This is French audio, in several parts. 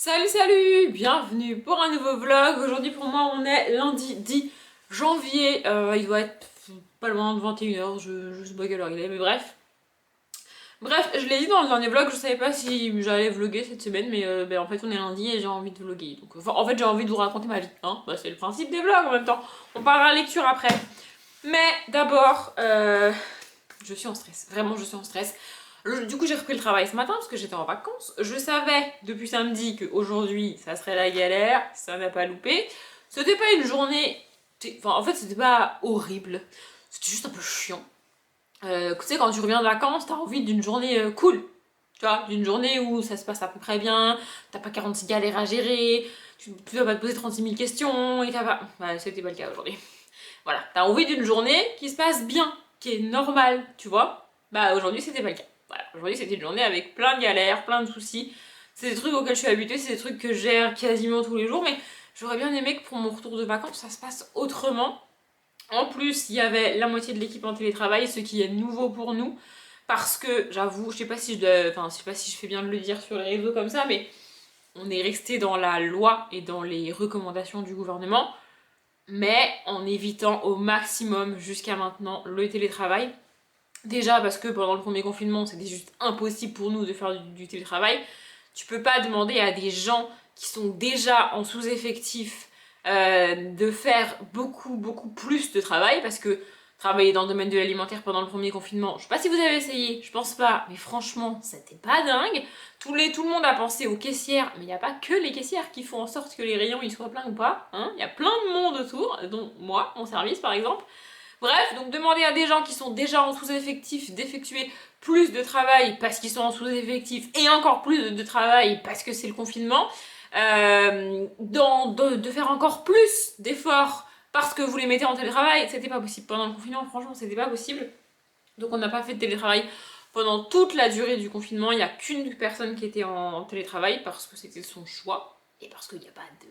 Salut, bienvenue pour un nouveau vlog. Aujourd'hui pour moi on est lundi 10 janvier, il doit être pas loin de 21h, je sais pas quelle heure il est, mais bref. Bref, je l'ai dit dans le dernier vlog, je savais pas si j'allais vlogger cette semaine, mais en fait on est lundi et j'ai envie de vlogger. Donc en fait j'ai envie de vous raconter ma vie, hein. Bah, c'est le principe des vlogs en même temps. On parlera lecture après. Mais d'abord, je suis en stress, vraiment je suis en stress. Du coup j'ai repris le travail ce matin parce que j'étais en vacances. Je savais depuis samedi qu'aujourd'hui ça serait la galère, ça n'a pas loupé. C'était pas une journée... Enfin en fait c'était pas horrible, c'était juste un peu chiant. Tu sais quand tu reviens de vacances t'as envie d'une journée cool. Tu vois, d'une journée où ça se passe à peu près bien, t'as pas 46 galères à gérer, tu dois pas te poser 36 000 questions et t'as pas... Bah c'était pas le cas aujourd'hui. Voilà, t'as envie d'une journée qui se passe bien, qui est normale, tu vois. Bah aujourd'hui c'était pas le cas. Voilà, aujourd'hui c'était une journée avec plein de galères, plein de soucis. C'est des trucs auxquels je suis habituée, c'est des trucs que je gère quasiment tous les jours, mais j'aurais bien aimé que pour mon retour de vacances ça se passe autrement. En plus, il y avait la moitié de l'équipe en télétravail, ce qui est nouveau pour nous, parce que j'avoue, je sais pas si je sais pas si je fais bien de le dire sur les réseaux comme ça, mais on est resté dans la loi et dans les recommandations du gouvernement, mais en évitant au maximum jusqu'à maintenant le télétravail. Déjà parce que pendant le premier confinement, c'était juste impossible pour nous de faire du télétravail. Tu peux pas demander à des gens qui sont déjà en sous-effectif de faire beaucoup plus de travail parce que travailler dans le domaine de l'alimentaire pendant le premier confinement, je sais pas si vous avez essayé, je pense pas, mais franchement, c'était pas dingue. Tout le monde a pensé aux caissières, mais il n'y a pas que les caissières qui font en sorte que les rayons ils soient pleins ou pas. Hein. Il y a plein de monde autour, dont moi, mon service par exemple. Bref, donc demander à des gens qui sont déjà en sous-effectif d'effectuer plus de travail parce qu'ils sont en sous-effectif et encore plus de travail parce que c'est le confinement, de faire encore plus d'efforts parce que vous les mettez en télétravail, c'était pas possible. Pendant le confinement, franchement, c'était pas possible. Donc on n'a pas fait de télétravail pendant toute la durée du confinement. Il n'y a qu'une personne qui était en télétravail parce que c'était son choix et parce qu'il n'y a pas de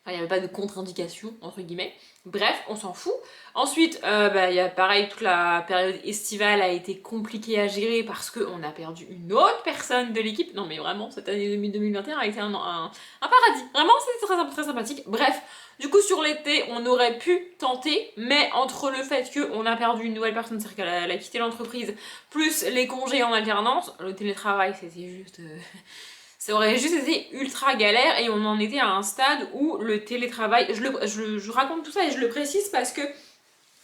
Enfin, il n'y avait pas de contre-indication, entre guillemets. Bref, on s'en fout. Ensuite, il y a pareil, toute la période estivale a été compliquée à gérer parce qu'on a perdu une autre personne de l'équipe. Non mais vraiment, cette année 2021 a été un paradis. Vraiment, c'était très sympathique. Bref, du coup, sur l'été, on aurait pu tenter, mais entre le fait qu'on a perdu une nouvelle personne, c'est-à-dire qu'elle a quitté l'entreprise, plus les congés en alternance, le télétravail, c'était juste... Ça aurait juste été ultra galère et on en était à un stade où le télétravail, je raconte tout ça et je le précise parce que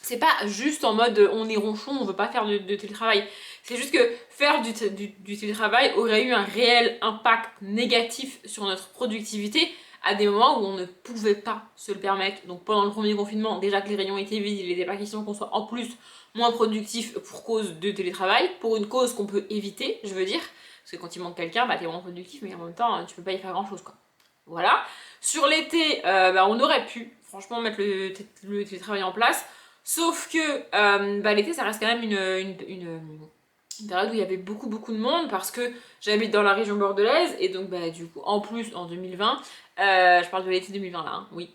c'est pas juste en mode on est ronchon, on veut pas faire de télétravail. C'est juste que faire du télétravail aurait eu un réel impact négatif sur notre productivité à des moments où on ne pouvait pas se le permettre. Donc pendant le premier confinement, déjà que les rayons étaient vides, il n'était pas question qu'on soit en plus moins productif pour cause de télétravail, pour une cause qu'on peut éviter, je veux dire. Parce que quand il manque quelqu'un, bah t'es vraiment productif, mais en même temps, tu peux pas y faire grand chose, quoi. Voilà. Sur l'été, on aurait pu, franchement, mettre le télétravail en place. Sauf que l'été, ça reste quand même une période où il y avait beaucoup de monde parce que j'habite dans la région bordelaise et donc du coup, en plus, en 2020, je parle de l'été 2020 là, hein, oui.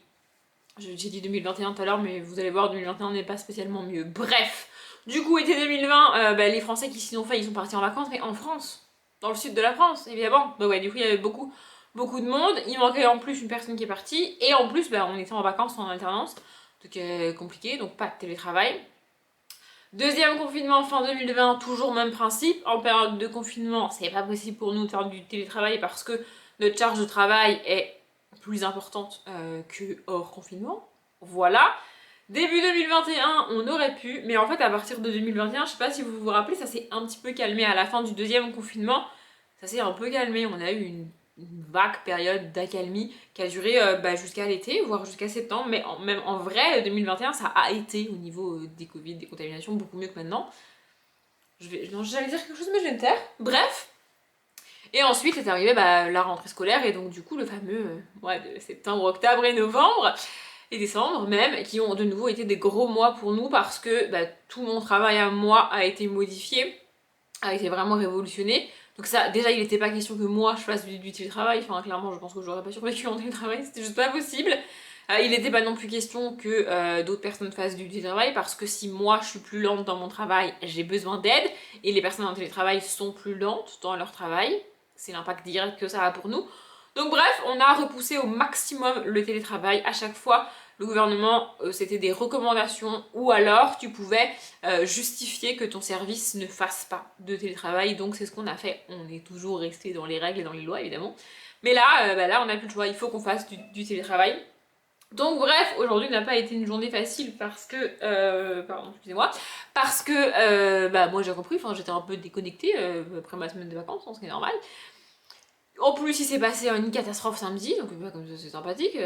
J'ai dit 2021 tout à l'heure, mais vous allez voir, 2021 n'est pas spécialement mieux. Bref, du coup, été 2020, les Français qui s'y sont fait, ils sont partis en vacances, mais en France, dans le sud de la France, évidemment. Donc ouais, du coup, il y avait beaucoup de monde. Il manquait en plus une personne qui est partie, et en plus, on était en vacances en alternance, donc compliqué, donc pas de télétravail. Deuxième confinement fin 2020, toujours même principe. En période de confinement, c'est pas possible pour nous de faire du télétravail parce que notre charge de travail est plus importante que hors confinement. Voilà. Début 2021, on aurait pu, mais en fait à partir de 2021, je sais pas si vous vous rappelez, ça s'est un petit peu calmé à la fin du deuxième confinement. Ça s'est un peu calmé, on a eu une vague période d'accalmie qui a duré jusqu'à l'été, voire jusqu'à septembre, mais même en vrai, 2021, ça a été au niveau des Covid, des contaminations, beaucoup mieux que maintenant. J'allais dire quelque chose, mais je vais me taire. Bref. Et ensuite est arrivé la rentrée scolaire, et donc du coup le fameux mois de septembre, octobre et novembre, et décembre même, qui ont de nouveau été des gros mois pour nous parce que tout mon travail à moi a été modifié, a été vraiment révolutionné. Donc ça, déjà il n'était pas question que moi je fasse du télétravail, enfin clairement je pense que j'aurais pas survécu en télétravail, c'était juste pas possible. Il n'était pas non plus question que d'autres personnes fassent du télétravail parce que si moi je suis plus lente dans mon travail, j'ai besoin d'aide et les personnes en télétravail sont plus lentes dans leur travail. C'est l'impact direct que ça a pour nous. Donc bref, on a repoussé au maximum le télétravail. À chaque fois, le gouvernement, c'était des recommandations ou alors tu pouvais justifier que ton service ne fasse pas de télétravail. Donc c'est ce qu'on a fait. On est toujours resté dans les règles et dans les lois évidemment. Mais là, là on n'a plus le choix. Il faut qu'on fasse du télétravail. Donc bref, aujourd'hui n'a pas été une journée facile parce que, pardon, excusez-moi, parce que moi j'ai compris, enfin j'étais un peu déconnectée après ma semaine de vacances, ce qui est normal. En plus, il s'est passé une catastrophe samedi, donc comme ça c'est sympathique.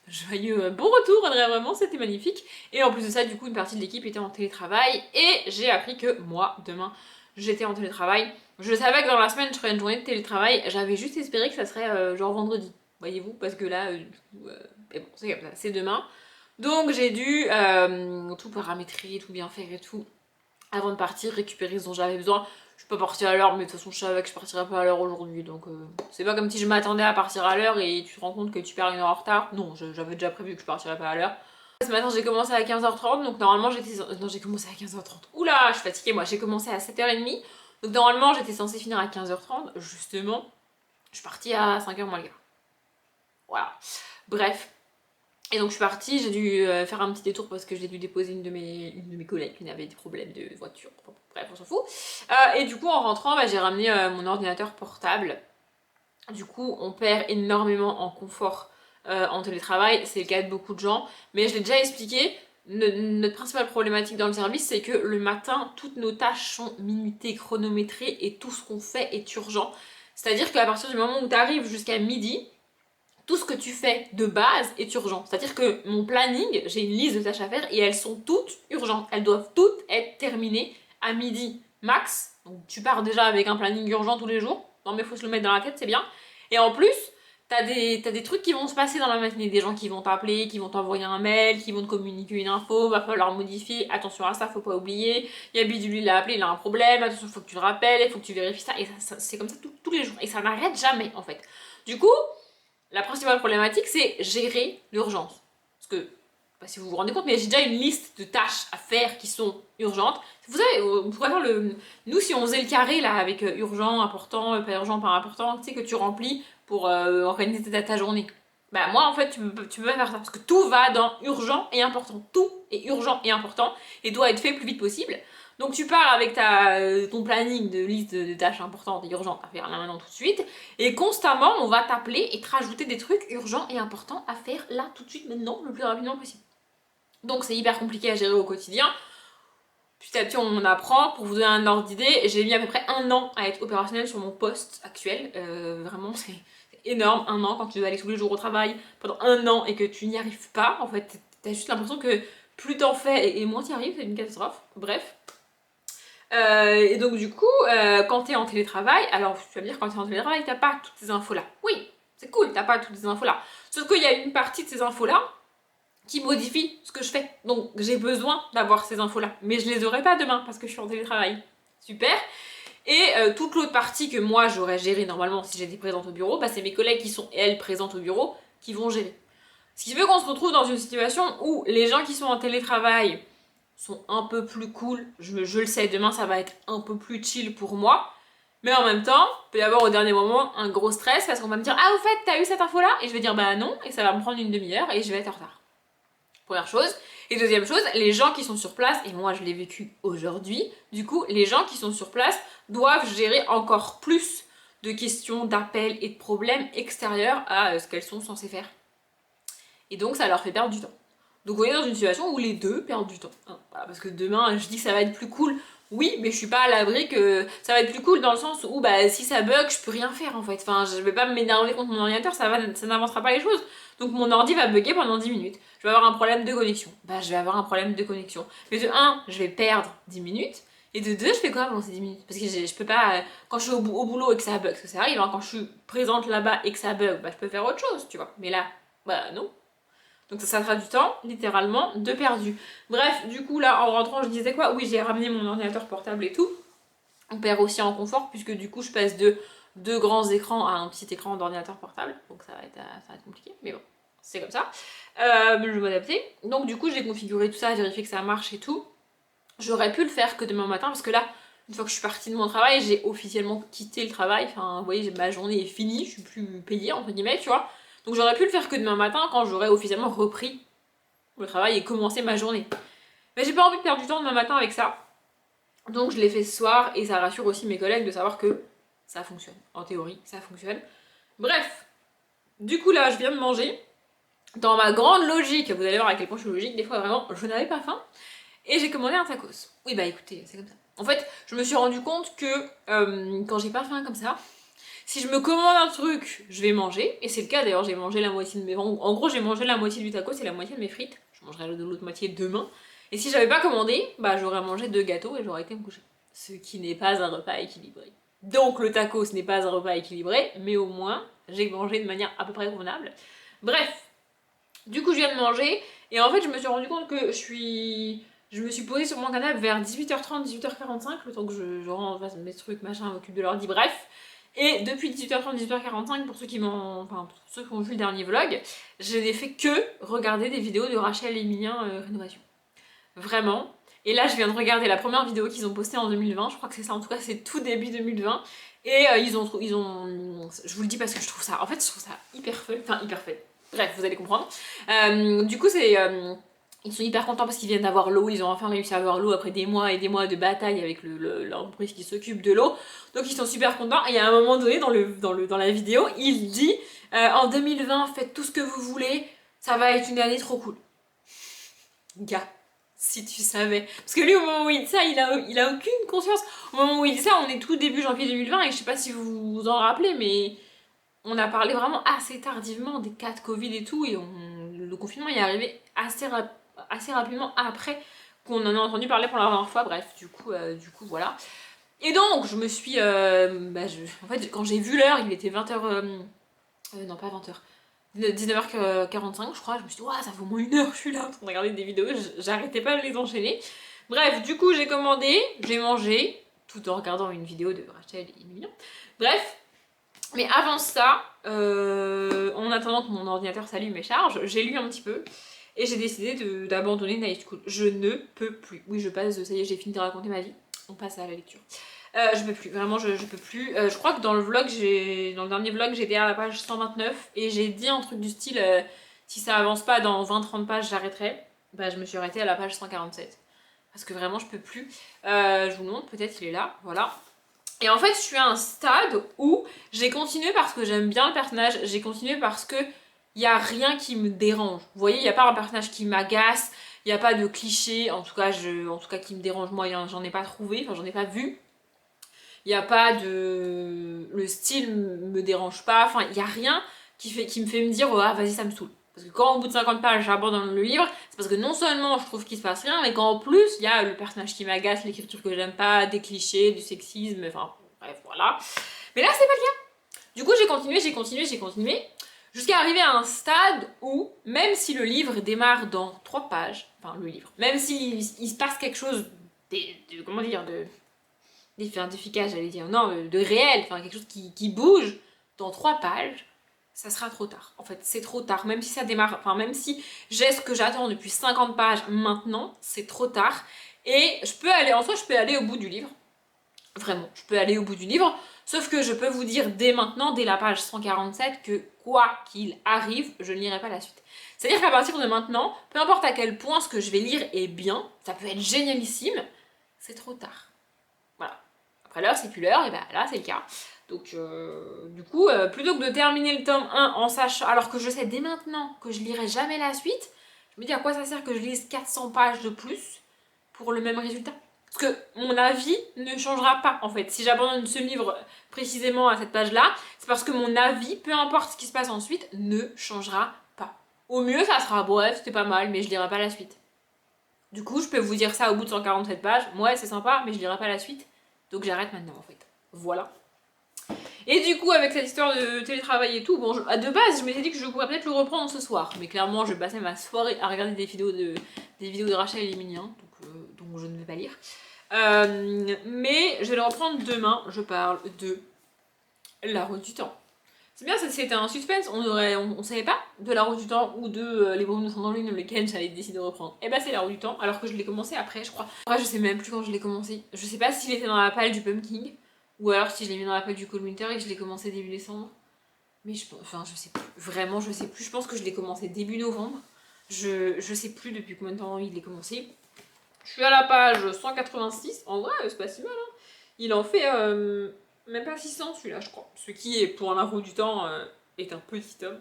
Joyeux bon retour, Andrea, vraiment, c'était magnifique. Et en plus de ça, du coup, une partie de l'équipe était en télétravail et j'ai appris que moi, demain, j'étais en télétravail. Je savais que dans la semaine, je ferais une journée de télétravail. J'avais juste espéré que ça serait genre vendredi, voyez-vous, parce que là, mais bon, c'est comme ça, c'est demain. Donc j'ai dû tout paramétrer, tout bien faire et tout, avant de partir, récupérer ce dont j'avais besoin. Je suis pas partie à l'heure, mais de toute façon je savais que je partirais pas à l'heure aujourd'hui, donc c'est pas comme si je m'attendais à partir à l'heure et tu te rends compte que tu perds une heure en retard. Non, j'avais déjà prévu que je partirais pas à l'heure. Ce matin j'ai commencé à 15h30, donc normalement j'étais... Non, j'ai commencé à 15h30. Oula, je suis fatiguée, moi j'ai commencé à 7h30, donc normalement j'étais censée finir à 15h30, justement. Je suis partie à 5h moins le quart. Voilà. Bref. Et donc je suis partie, j'ai dû faire un petit détour parce que j'ai dû déposer une de mes collègues qui avait des problèmes de voiture. Bref, on s'en fout. Et du coup, en rentrant, j'ai ramené mon ordinateur portable. Du coup, on perd énormément en confort en télétravail. C'est le cas de beaucoup de gens. Mais je l'ai déjà expliqué. Notre principale problématique dans le service, c'est que le matin, toutes nos tâches sont minutées, chronométrées et tout ce qu'on fait est urgent. C'est-à-dire qu'à partir du moment où tu arrives jusqu'à midi, tout ce que tu fais de base est urgent. C'est-à-dire que mon planning, j'ai une liste de tâches à faire et elles sont toutes urgentes. Elles doivent toutes être terminées à midi max. Donc tu pars déjà avec un planning urgent tous les jours. Non mais faut se le mettre dans la tête, c'est bien. Et en plus, t'as des trucs qui vont se passer dans la matinée. Des gens qui vont t'appeler, qui vont t'envoyer un mail, qui vont te communiquer une info, va falloir modifier. Attention à ça, faut pas oublier. Il y a Bidule, il a appelé, il a un problème. Attention, faut que tu le rappelles, il faut que tu vérifies ça. Et ça c'est comme ça tous les jours. Et ça n'arrête jamais en fait. Du coup, la principale problématique, c'est gérer l'urgence. Parce que, si vous vous rendez compte, mais j'ai déjà une liste de tâches à faire qui sont urgentes. Vous savez, on pourrait faire le... Nous, si on faisait le carré, là, avec urgent, important, pas urgent, pas important, tu sais, que tu remplis pour organiser ta journée. Bah moi, en fait, tu peux pas faire ça. Parce que tout va dans urgent et important. Tout est urgent et important et doit être fait le plus vite possible. Donc tu pars avec ton planning de liste de tâches importantes et urgentes à faire là maintenant tout de suite. Et constamment, on va t'appeler et te rajouter des trucs urgents et importants à faire là tout de suite maintenant, le plus rapidement possible. Donc c'est hyper compliqué à gérer au quotidien. Petit à petit, on apprend. Pour vous donner un ordre d'idée, j'ai mis à peu près 1 an à être opérationnelle sur mon poste actuel. Vraiment, c'est énorme. 1 an quand tu dois aller tous les jours au travail pendant 1 an et que tu n'y arrives pas. En fait, t'as juste l'impression que plus t'en fais et moins t'y arrives, c'est une catastrophe. Bref. Et donc du coup, quand t'es en télétravail, alors tu vas me dire quand t'es en télétravail, t'as pas toutes ces infos là. Oui, c'est cool, t'as pas toutes ces infos là. Sauf qu'il y a une partie de ces infos là qui modifie ce que je fais. Donc j'ai besoin d'avoir ces infos là. Mais je les aurai pas demain parce que je suis en télétravail. Super. Et toute l'autre partie que moi j'aurais gérée normalement si j'étais présente au bureau, c'est mes collègues qui sont elles présentes au bureau qui vont gérer. Ce qui veut qu'on se retrouve dans une situation où les gens qui sont en télétravail sont un peu plus cool. Je le sais, demain ça va être un peu plus chill pour moi. Mais en même temps, il peut y avoir au dernier moment un gros stress parce qu'on va me dire ah au fait t'as eu cette info là? Et je vais dire bah non et ça va me prendre une demi-heure et je vais être en retard. Première chose. Et deuxième chose, les gens qui sont sur place, et moi je l'ai vécu aujourd'hui, du coup les gens qui sont sur place doivent gérer encore plus de questions, d'appels et de problèmes extérieurs à ce qu'elles sont censées faire. Et donc ça leur fait perdre du temps. Donc on est dans une situation où les deux perdent du temps. Hein, voilà, parce que demain, je dis que ça va être plus cool. Oui, mais je suis pas à l'abri que ça va être plus cool dans le sens où si ça bug, je peux rien faire en fait. Enfin, je vais pas m'énerver contre mon ordinateur, ça n'avancera pas les choses. Donc mon ordi va bugger pendant 10 minutes. Je vais avoir un problème de connexion. Je vais avoir un problème de connexion. Mais de 1, je vais perdre 10 minutes. Et de 2, je fais quoi pendant ces 10 minutes? Parce que je peux pas... Quand je suis au boulot et que ça bug, parce que ça arrive, hein, quand je suis présente là-bas et que ça bug, je peux faire autre chose, tu vois. Mais là, non. Donc ça sera du temps, littéralement, de perdu. Bref, du coup là, en rentrant, je disais quoi? Oui, j'ai ramené mon ordinateur portable et tout. On perd aussi en confort, puisque du coup, je passe de 2 grands écrans à un petit écran d'ordinateur portable. Donc ça va être compliqué, mais bon, c'est comme ça. Je vais m'adapter. Donc du coup, j'ai configuré tout ça, vérifié que ça marche et tout. J'aurais pu le faire que demain matin, parce que là, Une fois que je suis partie de mon travail, j'ai officiellement quitté le travail. Enfin, vous voyez, ma journée est finie, je suis plus payée, entre guillemets, tu vois. Donc j'aurais pu le faire que demain matin quand j'aurais officiellement repris le travail et commencé ma journée. Mais j'ai pas envie de perdre du temps demain matin avec ça. Donc je l'ai fait ce soir et ça rassure aussi mes collègues de savoir que ça fonctionne. En théorie, ça fonctionne. Bref, du coup là, je viens de manger. Dans ma grande logique, vous allez voir à quel point je suis logique, des fois vraiment, je n'avais pas faim. Et j'ai commandé un tacos. Oui bah écoutez, c'est comme ça. En fait, je me suis rendu compte que quand j'ai pas faim comme ça, si je me commande un truc, je vais manger. Et c'est le cas d'ailleurs, j'ai mangé la moitié de mes... En gros, j'ai mangé la moitié du tacos et la moitié de mes frites. Je mangerai l'autre moitié demain. Et si j'avais pas commandé, bah j'aurais mangé 2 gâteaux et j'aurais été me coucher. Ce qui n'est pas un repas équilibré. Donc le tacos n'est pas un repas équilibré, mais au moins, j'ai mangé de manière à peu près convenable. Bref, du coup je viens de manger, et en fait je me suis rendu compte que je me suis posée sur mon canapé vers 18h30, 18h45, le temps que je rentre, fasse mes trucs, machin, m'occupe de l'ordi, bref. Et depuis 18h30, 18h45, pour ceux qui ont vu le dernier vlog, je n'ai fait que regarder des vidéos de Rachel et Emilien Rénovation. Vraiment. Et là, je viens de regarder la première vidéo qu'ils ont postée en 2020. Je crois que c'est ça, en tout cas, c'est tout début 2020. Et ils ont. Je vous le dis parce que je trouve ça. En fait, je trouve ça hyper fun. Enfin, hyper fun. Bref, vous allez comprendre. Du coup, c'est. Ils sont hyper contents parce qu'ils viennent d'avoir l'eau. Ils ont enfin réussi à avoir l'eau après des mois et des mois de bataille avec l'entreprise qui s'occupe de l'eau. Donc, ils sont super contents. Et à un moment donné, dans la vidéo, il dit en 2020, faites tout ce que vous voulez. Ça va être une année trop cool. Gars. Si tu savais. Parce que lui, au moment où il dit ça, il a aucune conscience. Au moment où il dit ça, on est tout début janvier 2020 et je sais pas si vous vous en rappelez, mais on a parlé vraiment assez tardivement des cas de Covid et tout, et le confinement est arrivé assez rapidement après qu'on en a entendu parler pour la première fois. Bref, du coup, voilà. Et donc, je me suis. En fait, quand j'ai vu l'heure, il était 20h. Non, pas 20h. 19h45 je crois, je me suis dit, ça fait au moins 1 heure que je suis là en train de regarder des vidéos, j'arrêtais pas de les enchaîner. Bref, du coup j'ai commandé, j'ai mangé, tout en regardant une vidéo de Rachel et Emilien. Bref, mais avant ça, en attendant que mon ordinateur s'allume et charge, j'ai lu un petit peu et j'ai décidé d'abandonner Night School. Je ne peux plus. Oui, ça y est, j'ai fini de raconter ma vie, on passe à la lecture. Je peux plus, vraiment je peux plus. Je crois que dans le dernier vlog, j'étais à la page 129 et j'ai dit un truc du style si ça avance pas dans 20-30 pages, j'arrêterai. Bah, je me suis arrêtée à la page 147. Parce que vraiment, je peux plus. Je vous le montre, peut-être il est là, voilà. Et en fait, je suis à un stade où j'ai continué parce que j'aime bien le personnage, j'ai continué parce que il y a rien qui me dérange. Vous voyez, il y a pas un personnage qui m'agace, il y a pas de cliché, en tout cas qui me dérange moi, j'en ai pas trouvé, enfin j'en ai pas vu. Il n'y a pas de... Le style me dérange pas, enfin il n'y a rien qui me fait me dire vas-y ça me saoule. Parce que quand au bout de 50 pages j'abandonne le livre, c'est parce que non seulement je trouve qu'il se passe rien, mais qu'en plus il y a le personnage qui m'agace, l'écriture que j'aime pas, des clichés, du sexisme, enfin bref voilà. Mais là c'est pas le cas. Du coup j'ai continué, jusqu'à arriver à un stade où, même si le livre démarre dans 3 pages, enfin le livre, même s'il se passe quelque chose comment dire, d'efficace, j'allais dire, non, de réel, enfin quelque chose qui bouge dans 3 pages, ça sera trop tard. En fait, c'est trop tard. Même si ça démarre, enfin même si j'ai ce que j'attends depuis 50 pages maintenant, c'est trop tard. Et je peux aller au bout du livre. Vraiment, je peux aller au bout du livre. Sauf que je peux vous dire dès maintenant, dès la page 147, que quoi qu'il arrive, je ne lirai pas la suite. C'est-à-dire qu'à partir de maintenant, peu importe à quel point ce que je vais lire est bien, ça peut être génialissime, c'est trop tard. Voilà. Après l'heure, c'est plus l'heure, et ben là, c'est le cas. Donc, du coup, plutôt que de terminer le tome 1 en sachant, alors que je sais dès maintenant que je lirai jamais la suite, je me dis à quoi ça sert que je lise 400 pages de plus pour le même résultat? Parce que mon avis ne changera pas, en fait. Si j'abandonne ce livre précisément à cette page-là, c'est parce que mon avis, peu importe ce qui se passe ensuite, ne changera pas. Au mieux, ça sera bref, c'était pas mal, mais je lirai pas la suite. Du coup, je peux vous dire ça au bout de 147 pages. Ouais, c'est sympa, mais je lirai pas la suite. Donc j'arrête maintenant, en fait. Voilà. Et du coup, avec cette histoire de télétravail et tout, bon, de base, je m'étais dit que je pourrais peut-être le reprendre ce soir. Mais clairement, je passais ma soirée à regarder des vidéos de Rachel et Emilien, donc je ne vais pas lire. Mais je vais le reprendre demain. Je parle de La Route du Temps. C'est bien, c'était un suspense, on savait pas de la roue du temps ou de les brumes de Sandrine lequel j'allais décider de reprendre. Et bah c'est la roue du temps, alors que je l'ai commencé après, je crois. Ouais, je sais même plus quand je l'ai commencé. Je sais pas s'il était dans la palle du Pumpkin, ou alors si je l'ai mis dans la palle du Cold Winter et que je l'ai commencé début décembre. Mais je sais plus. Vraiment, je sais plus. Je pense que je l'ai commencé début novembre. Je sais plus depuis combien de temps il est commencé. Je suis à la page 186. En vrai, c'est pas si mal. Hein. Il en fait même pas 600 celui-là, je crois. Ce qui est, pour un roue du temps, est un petit homme.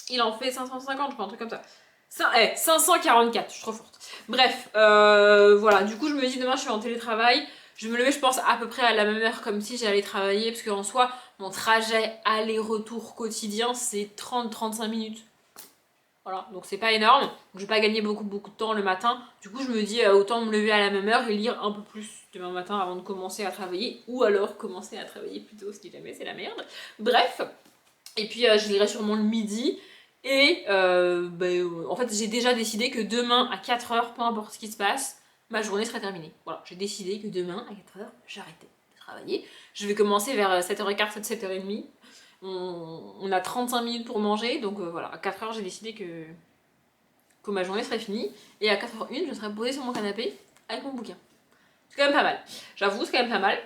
Il en fait 550, je crois, un truc comme ça. 544, je suis trop forte. Bref, voilà. Du coup, je me dis demain, je suis en télétravail. Je vais me lever, je pense, à peu près à la même heure, comme si j'allais travailler. Parce qu'en soi, mon trajet aller-retour quotidien, c'est 30-35 minutes. Voilà, donc c'est pas énorme. Donc je vais pas gagner beaucoup de temps le matin. Du coup, je me dis autant me lever à la même heure et lire un peu plus demain matin avant de commencer à travailler. Ou alors commencer à travailler plus tôt, si jamais c'est la merde. Bref. Et puis je lirai sûrement le midi. Et en fait, j'ai déjà décidé que demain à 4h, peu importe ce qui se passe, ma journée sera terminée. Voilà, j'ai décidé que demain à 4h, j'arrêtais de travailler. Je vais commencer vers 7h15, 7h30. On a 35 minutes pour manger, donc voilà, à 4h j'ai décidé que ma journée serait finie, et à 4h01 je serais posée sur mon canapé avec mon bouquin. C'est quand même pas mal, j'avoue, c'est quand même pas mal.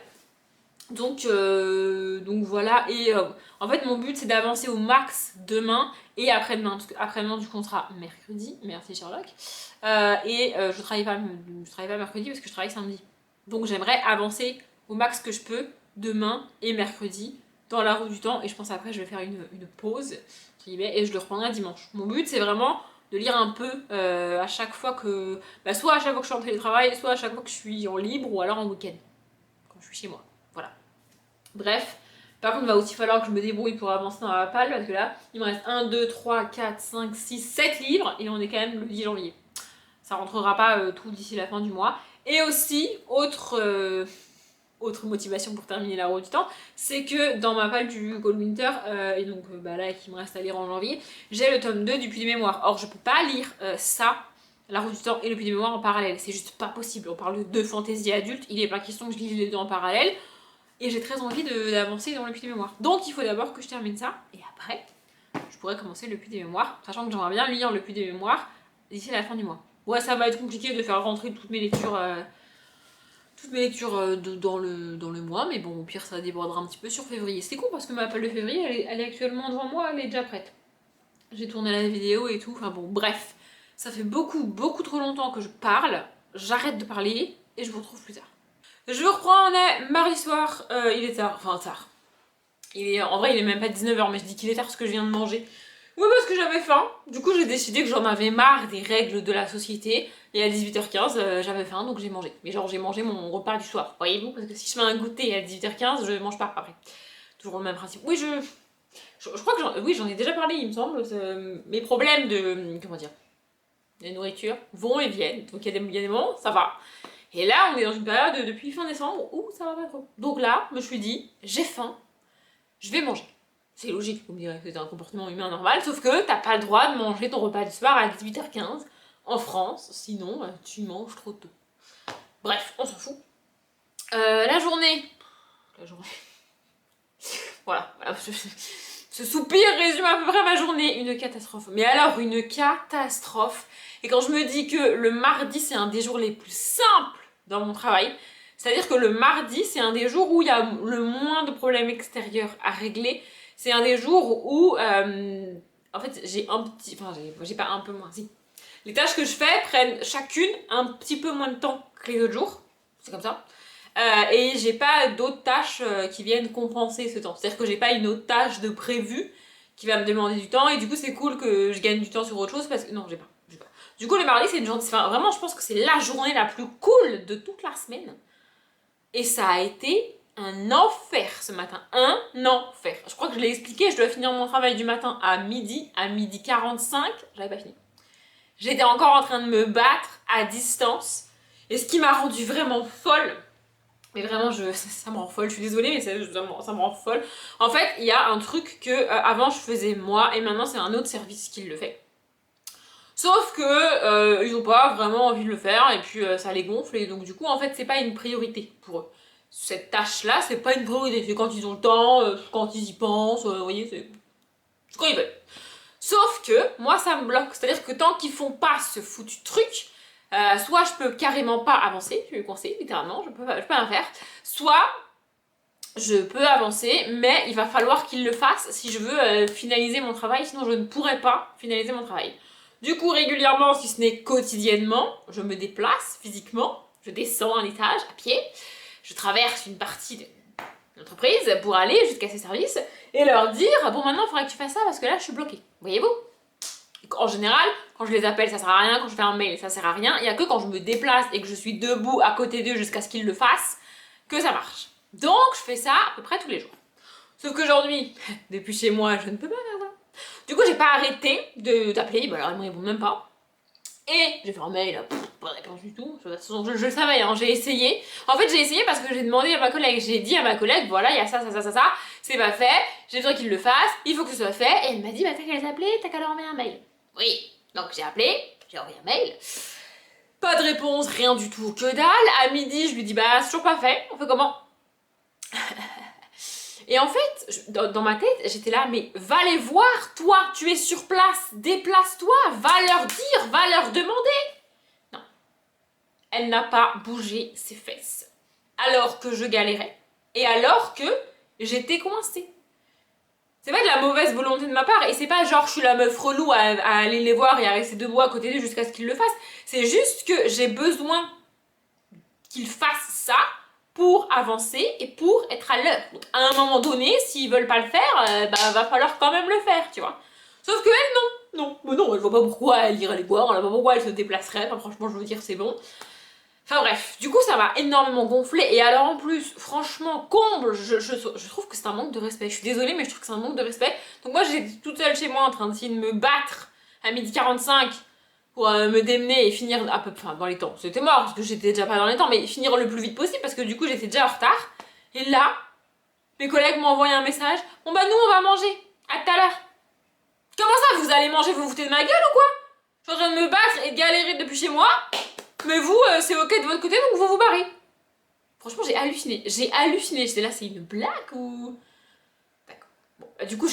Donc voilà, et en fait mon but c'est d'avancer au max demain et après-demain, parce qu'après-demain du coup on sera mercredi, merci Sherlock, je travaille pas mercredi parce que je travaille samedi. Donc j'aimerais avancer au max que je peux demain et mercredi dans la roue du temps, et je pense après je vais faire une pause, entre guillemets, et je le reprendrai dimanche. Mon but c'est vraiment de lire un peu à chaque fois que... soit à chaque fois que je suis en télétravail, soit à chaque fois que je suis en libre, ou alors en week-end, quand je suis chez moi. Voilà. Bref, par contre, il va aussi falloir que je me débrouille pour avancer dans la palle, parce que là, il me reste 1, 2, 3, 4, 5, 6, 7 livres, et on est quand même le 10 janvier. Ça rentrera pas tout d'ici la fin du mois. Et aussi, autre motivation pour terminer la roue du temps, c'est que dans ma palle du Cold Winter, et donc là, qui me reste à lire en janvier, j'ai le tome 2 du Puits des Mémoires. Or, je peux pas lire ça, la roue du temps et le Puits des Mémoires en parallèle. C'est juste pas possible. On parle de deux fantaisies adultes, il est pas question que je lise les deux en parallèle. Et j'ai très envie d'avancer dans le Puits des Mémoires. Donc il faut d'abord que je termine ça, et après, je pourrais commencer le Puits des Mémoires, sachant que j'aimerais bien lire le Puits des Mémoires d'ici la fin du mois. Ouais, ça va être compliqué de faire rentrer toutes mes lectures, dans le mois, mais bon, au pire, ça débordera un petit peu sur février. C'est cool parce que ma palle de février, elle est actuellement devant moi, elle est déjà prête. J'ai tourné la vidéo et tout, enfin bon, bref. Ça fait beaucoup trop longtemps que je parle, j'arrête de parler, et je vous retrouve plus tard. Je vous reprends, on est mardi soir, il est tard, enfin tard. En vrai il est même pas 19h, mais je dis qu'il est tard parce que je viens de manger. Oui, parce que j'avais faim, du coup j'ai décidé que j'en avais marre des règles de la société, et à 18h15 j'avais faim donc j'ai mangé. Mais genre j'ai mangé mon repas du soir, voyez-vous, parce que si je fais un goûter à 18h15, je mange pas après. Toujours le même principe. Oui, je crois que j'en ai déjà parlé, il me semble, mes problèmes de, comment dire, de nourriture vont et viennent, donc il y a des moments, ça va. Et là, on est dans une période depuis fin décembre où ça va pas trop. Donc là, je me suis dit, j'ai faim, je vais manger. C'est logique, vous me direz, c'est un comportement humain normal, sauf que t'as pas le droit de manger ton repas du soir à 18h15 en France, sinon tu manges trop tôt. Bref, on s'en fout. La journée. Voilà. Ce soupir résume à peu près ma journée. Une catastrophe. Mais alors, une catastrophe. Et quand je me dis que le mardi, c'est un des jours les plus simples dans mon travail, c'est-à-dire que le mardi, c'est un des jours où il y a le moins de problèmes extérieurs à régler. C'est un des jours où, en fait, j'ai pas un peu moins, si. Les tâches que je fais prennent chacune un petit peu moins de temps que les autres jours. C'est comme ça. Et j'ai pas d'autres tâches qui viennent compenser ce temps. C'est-à-dire que j'ai pas une autre tâche de prévu qui va me demander du temps, et du coup c'est cool que je gagne du temps sur autre chose parce que... Non, j'ai pas. Du coup le mardi c'est une journée... Enfin, vraiment je pense que c'est la journée la plus cool de toute la semaine. Et ça a été un enfer ce matin. Un enfer. Je crois que je l'ai expliqué, je dois finir mon travail du matin à midi 45, j'avais pas fini. J'étais encore en train de me battre à distance. Et ce qui m'a rendue vraiment folle, mais vraiment, ça me rend folle, je suis désolée, mais ça me rend folle. En fait, il y a un truc que avant je faisais moi, et maintenant c'est un autre service qui le fait. Sauf que ils ont pas vraiment envie de le faire, et puis ça les gonfle, et donc du coup, en fait, c'est pas une priorité pour eux. cette tâche-là, c'est pas une priorité. C'est quand ils ont le temps, quand ils y pensent, vous voyez, c'est quand ils veulent. Sauf que moi, ça me bloque. C'est-à-dire que tant qu'ils font pas ce foutu truc, soit je peux carrément pas avancer, je le conseille littéralement, je peux rien faire, soit je peux avancer, mais il va falloir qu'ils le fassent si je veux finaliser mon travail, sinon je ne pourrais pas finaliser mon travail. Du coup, régulièrement, si ce n'est quotidiennement, je me déplace physiquement, je descends un étage à pied, je traverse une partie de l'entreprise pour aller jusqu'à ces services et leur dire bon, maintenant il faudrait que tu fasses ça parce que là je suis bloquée. Voyez-vous? En général, quand je les appelle, ça sert à rien, quand je fais un mail, ça sert à rien. Il n'y a que quand je me déplace et que je suis debout à côté d'eux jusqu'à ce qu'ils le fassent que ça marche. Donc je fais ça à peu près tous les jours. Sauf qu'aujourd'hui, depuis chez moi, je ne peux pas faire ça. Du coup, j'ai pas arrêté d'appeler, bah alors ils me répondent même pas. Et j'ai fait un mail, pas de réponse du tout. De toute façon, je le savais, hein, j'ai essayé. En fait, j'ai essayé parce que j'ai demandé à ma collègue, j'ai dit à ma collègue, voilà, il y a ça, c'est pas fait, j'ai besoin qu'il le fasse, il faut que ce soit fait. Et elle m'a dit, bah t'as qu'à les appeler, t'as qu'à leur envoyer un mail. Oui, donc j'ai appelé, j'ai envoyé un mail. Pas de réponse, rien du tout, que dalle. À midi, je lui dis, bah c'est toujours pas fait, on fait comment? Et en fait, dans ma tête, j'étais là, mais va les voir, toi, tu es sur place, déplace-toi, va leur dire, va leur demander. Non, elle n'a pas bougé ses fesses. Alors que je galérais, et alors que j'étais coincée. C'est pas de la mauvaise volonté de ma part, et c'est pas genre je suis la meuf relou à aller les voir et à rester debout à côté d'eux jusqu'à ce qu'ils le fassent. C'est juste que j'ai besoin qu'ils fassent ça pour avancer et pour être à l'heure. Donc à un moment donné, s'ils veulent pas le faire, bah va falloir quand même le faire, tu vois. Sauf que elle, non. Mais non, elle voit pas pourquoi elle irait les voir, elle voit pas pourquoi elle se déplacerait, enfin franchement je veux dire c'est bon. Enfin bref, du coup ça m'a énormément gonflé et alors en plus, franchement, comble, je trouve que c'est un manque de respect. Je suis désolée mais je trouve que c'est un manque de respect. Donc moi j'étais toute seule chez moi en train d'essayer de me battre à 12h45 pour me démener et finir à peu, enfin dans les temps. C'était mort parce que j'étais déjà pas dans les temps, mais finir le plus vite possible parce que du coup j'étais déjà en retard. Et là, mes collègues m'ont envoyé un message. Bon bah nous on va manger. À tout à l'heure. Comment ça vous allez manger? Vous vous foutez de ma gueule ou quoi? Je suis en train de me battre et de galérer depuis chez moi. Mais vous, c'est ok de votre côté donc vous vous barrez. Franchement j'ai halluciné. J'étais là, c'est une blague ou... D'accord. Bon, bah, du coup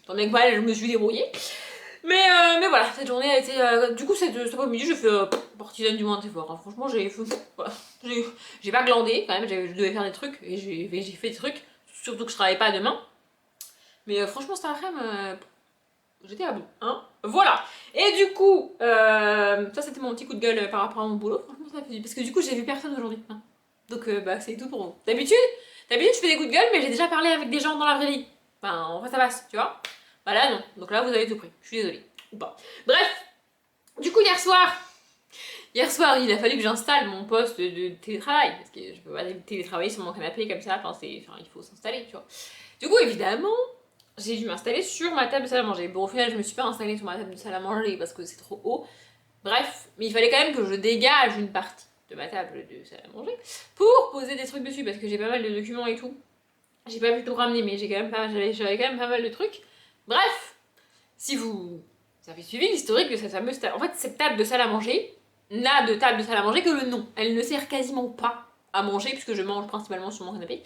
tant bien que mal je me suis débrouillée. Mais voilà, cette journée a été... du coup, cet après-midi, j'ai fait partisane du moins d'effort. Hein. Franchement, voilà, j'ai pas glandé quand même, je devais faire des trucs et j'ai fait des trucs, surtout que je travaillais pas demain. Mais franchement, cet après-midi, j'étais à bout. Hein. Voilà. Et du coup, ça c'était mon petit coup de gueule par rapport à mon boulot. Franchement, ça fait... Parce que du coup, j'ai vu personne aujourd'hui. Hein. Donc, bah, c'est tout pour vous. D'habitude, je fais des coups de gueule, mais j'ai déjà parlé avec des gens dans la vraie vie. Enfin, en fait, ça passe, tu vois. Bah là, non. Donc là, vous avez tout pris. Je suis désolée. Ou pas. Bref. Du coup, hier soir, il a fallu que j'installe mon poste de télétravail. Parce que je peux pas télétravailler sur mon canapé comme ça. Enfin, il faut s'installer, tu vois. Du coup, évidemment, j'ai dû m'installer sur ma table de salle à manger. Bon, au final, je me suis pas installée sur ma table de salle à manger parce que c'est trop haut. Bref, mais il fallait quand même que je dégage une partie de ma table de salle à manger pour poser des trucs dessus parce que j'ai pas mal de documents et tout. J'ai pas pu tout ramener, mais j'avais quand même pas mal de trucs. Bref, si vous avez suivi l'historique de cette fameuse table, en fait, cette table de salle à manger n'a de table de salle à manger que le nom. Elle ne sert quasiment pas à manger puisque je mange principalement sur mon canapé.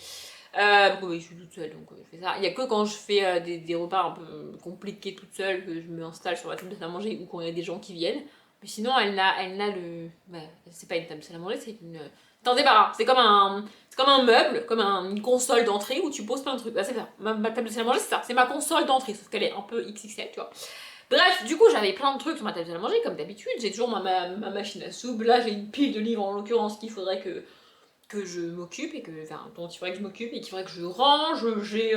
Oui, je suis toute seule donc je fais ça. Il y a que quand je fais des repas un peu compliqués toute seule que je m'installe sur la table de salle à manger ou quand il y a des gens qui viennent. Mais sinon, elle n'a le. Bah, c'est pas une table de salle à manger, c'est une. C'est un débarras. C'est comme un meuble, comme une console d'entrée où tu poses plein de trucs. Bah, c'est ça. Ma table de salle à manger, c'est ça. C'est ma console d'entrée, sauf qu'elle est un peu XXL, tu vois. Bref, du coup, j'avais plein de trucs sur ma table de salle à manger, comme d'habitude. J'ai toujours ma machine à soupe. Là, j'ai une pile de livres en l'occurrence qu'il faudrait que je m'occupe et dont il faudrait que je m'occupe et qu'il faudrait que je range. J'ai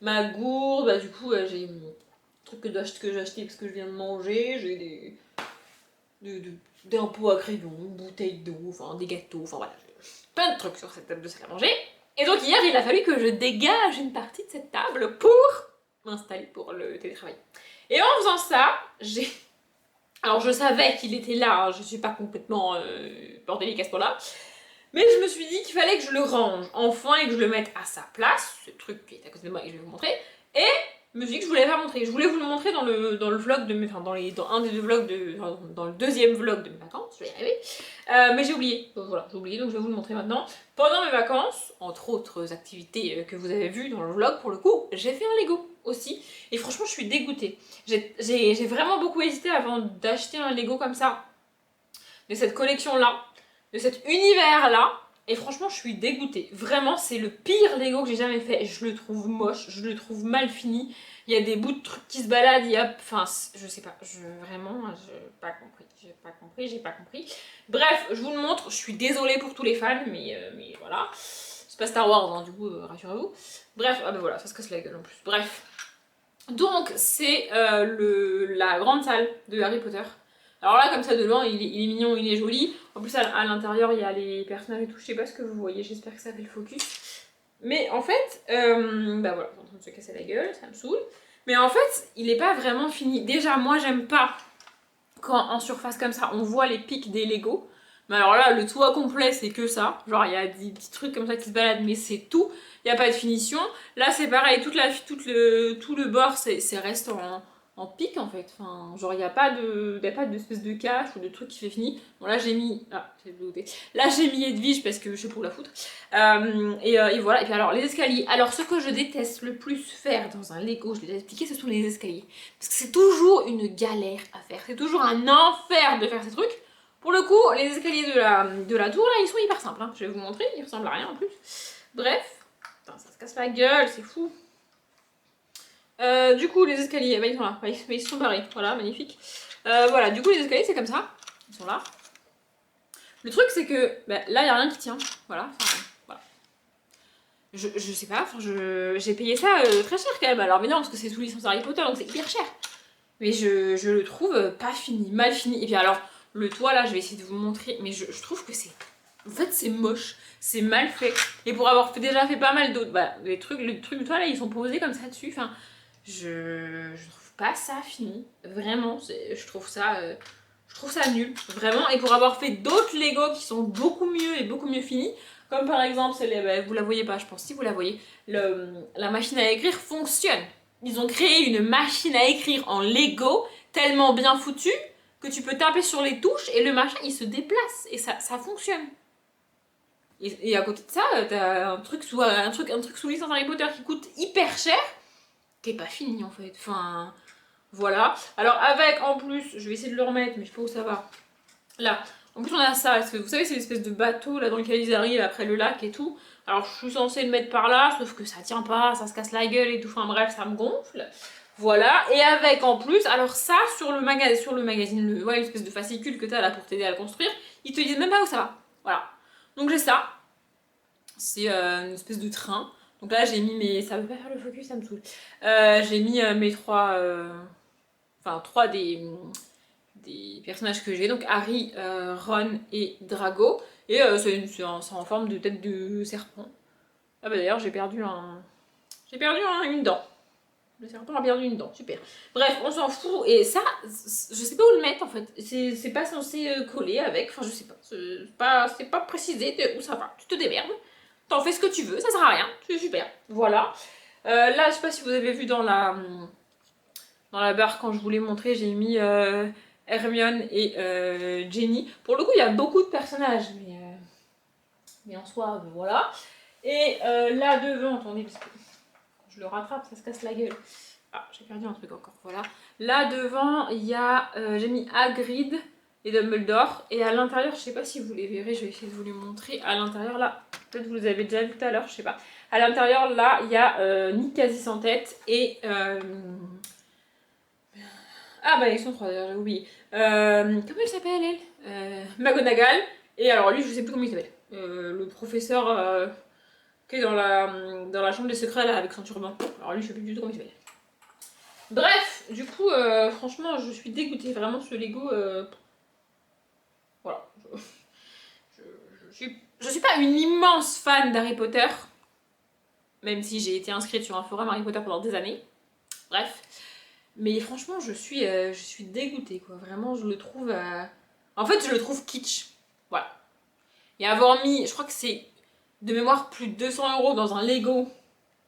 ma gourde, bah, du coup, j'ai un truc que j'ai acheté parce que je viens de manger. J'ai des pots à crayon, une bouteille d'eau, enfin des gâteaux, enfin voilà, plein de trucs sur cette table de salle à manger. Et donc hier, il a fallu que je dégage une partie de cette table pour m'installer pour le télétravail. Et en faisant ça, alors je savais qu'il était là, hein, je suis pas complètement bordélique à ce point-là, mais je me suis dit qu'il fallait que je le range enfin et que je le mette à sa place, ce truc qui est à côté de moi et je vais vous montrer, et me suis dit que je voulais pas montrer. Je voulais vous le montrer dans le vlog de mes... Enfin, dans un des deux vlogs de... Enfin, dans le deuxième vlog de mes vacances, je vais y arriver. Mais j'ai oublié. Donc voilà, j'ai oublié, donc je vais vous le montrer maintenant. Pendant mes vacances, entre autres activités que vous avez vues dans le vlog, pour le coup, j'ai fait un Lego aussi. Et franchement, je suis dégoûtée. J'ai vraiment beaucoup hésité avant d'acheter un Lego comme ça, de cette collection-là, de cet univers-là. Et franchement, je suis dégoûtée. Vraiment, c'est le pire Lego que j'ai jamais fait. Je le trouve moche, je le trouve mal fini. Il y a des bouts de trucs qui se baladent, il y a... Enfin, je sais pas, vraiment, j'ai pas compris, j'ai pas compris. Bref, je vous le montre, je suis désolée pour tous les fans, mais voilà. C'est pas Star Wars, hein, du coup, rassurez-vous. Bref, ah ben voilà, ça se casse la gueule en plus. Bref. Donc, c'est la grande salle de Harry Potter. Alors là, comme ça, de loin, il est mignon, il est joli. En plus, à l'intérieur, il y a les personnages et tout. Je sais pas ce que vous voyez, j'espère que ça fait le focus. Mais en fait, bah voilà, on est en train de se casser la gueule, ça me saoule. Mais en fait, il est pas vraiment fini. Déjà, moi, j'aime pas quand en surface comme ça, on voit les pics des Lego. Mais alors là, le toit complet, c'est que ça. Genre, il y a des petits trucs comme ça qui se baladent, mais c'est tout. Il n'y a pas de finition. Là, c'est pareil, tout le bord, c'est reste en pic en fait. Enfin, genre, il n'y a pas d'espèce de cache ou de truc qui fait fini. Bon, là, j'ai mis. Ah, j'ai bloqué. Là, j'ai mis Edwige parce que je sais pour la foutre. Et voilà. Et puis, alors, les escaliers. Alors, ce que je déteste le plus faire dans un Lego, je vais l'expliquer, ce sont les escaliers. Parce que c'est toujours une galère à faire. C'est toujours un enfer de faire ces trucs. Pour le coup, les escaliers de la tour, là, ils sont hyper simples. Hein. Je vais vous montrer, ils ressemblent à rien en plus. Bref. Putain, ça se casse la gueule, c'est fou. Du coup, les escaliers, bah, ils sont là. Bah, ils sont barrés. Voilà, magnifique. Voilà, du coup, les escaliers, c'est comme ça. Ils sont là. Le truc, c'est que bah, là, il n'y a rien qui tient. Voilà. Enfin, voilà. Je sais pas, enfin, j'ai payé ça très cher quand même. Alors, mais non, parce que c'est sous licence Harry Potter, donc c'est hyper cher. Mais je le trouve pas fini, mal fini. Et puis alors, le toit là, je vais essayer de vous le montrer, mais je trouve que c'est... En fait, c'est moche, c'est mal fait. Et pour avoir déjà fait pas mal d'autres, bah, les trucs du toit là, ils sont posés comme ça dessus. Enfin, je trouve pas ça fini. Vraiment, je trouve ça nul, vraiment. Et pour avoir fait d'autres Lego qui sont beaucoup mieux et beaucoup mieux finis, comme par exemple, bah, vous la voyez pas, je pense, si vous la voyez, la machine à écrire fonctionne. Ils ont créé une machine à écrire en Lego tellement bien foutue que tu peux taper sur les touches et le machin il se déplace et ça fonctionne. Et à côté de ça, t'as un truc sous licence Harry Potter qui coûte hyper cher, qui est pas fini en fait. Enfin, voilà. Alors avec en plus, je vais essayer de le remettre, mais je sais pas où ça va. Là, en plus on a ça, vous savez c'est l'espèce de bateau là dans lequel ils arrivent après le lac et tout. Alors je suis censée le mettre par là, sauf que ça tient pas, ça se casse la gueule et tout, enfin bref, ça me gonfle. Voilà, et avec en plus, alors ça sur le magazine, ouais, l'espèce de fascicule que t'as là pour t'aider à le construire, ils te disent même pas où ça va. Voilà. Donc j'ai ça, c'est une espèce de train. Donc là j'ai mis mes... Ça veut pas faire le focus, ça me saoule. J'ai mis mes trois... Enfin, trois des personnages que j'ai, donc Harry, Ron et Drago. Et c'est en forme de tête de serpent. Ah bah d'ailleurs j'ai perdu une dent. Le serpent a perdu une dent, super. Bref, on s'en fout. Et ça, je sais pas où le mettre en fait. C'est pas censé coller avec, enfin je sais pas. C'est pas précisé où ça va. Tu te démerdes. T'en fais ce que tu veux, ça sert à rien. C'est super. Voilà. Là, je sais pas si vous avez vu dans la barre quand je vous l'ai montré, j'ai mis Hermione et Jenny. Pour le coup, il y a beaucoup de personnages, mais en soi, voilà. Et là devant, attendez, parce que quand je le rattrape, ça se casse la gueule. Ah, j'ai perdu un truc encore, voilà. Là devant, il y a, j'ai mis Hagrid et Dumbledore. Et à l'intérieur, je sais pas si vous les verrez, je vais essayer de vous les montrer. À l'intérieur, là, peut-être vous les avez déjà vu tout à l'heure, je sais pas. À l'intérieur, là, il y a Nick quasi sans tête et... Ah bah ils sont trois d'ailleurs, j'ai oublié. Comment elle s'appelle elle McGonagall. Et alors lui je sais plus comment il s'appelle. Le professeur qui est dans la chambre des secrets là avec son turban. Alors lui je sais plus du tout comment il s'appelle. Bref, du coup franchement je suis dégoûtée. Vraiment ce Lego... Voilà. Je suis pas une immense fan d'Harry Potter. Même si j'ai été inscrite sur un forum Harry Potter pendant des années. Bref. Mais franchement, je suis dégoûtée, quoi. Vraiment, je le trouve... En fait, je le trouve kitsch. Voilà. Et avoir mis, je crois que c'est de mémoire plus de 200 € dans un Lego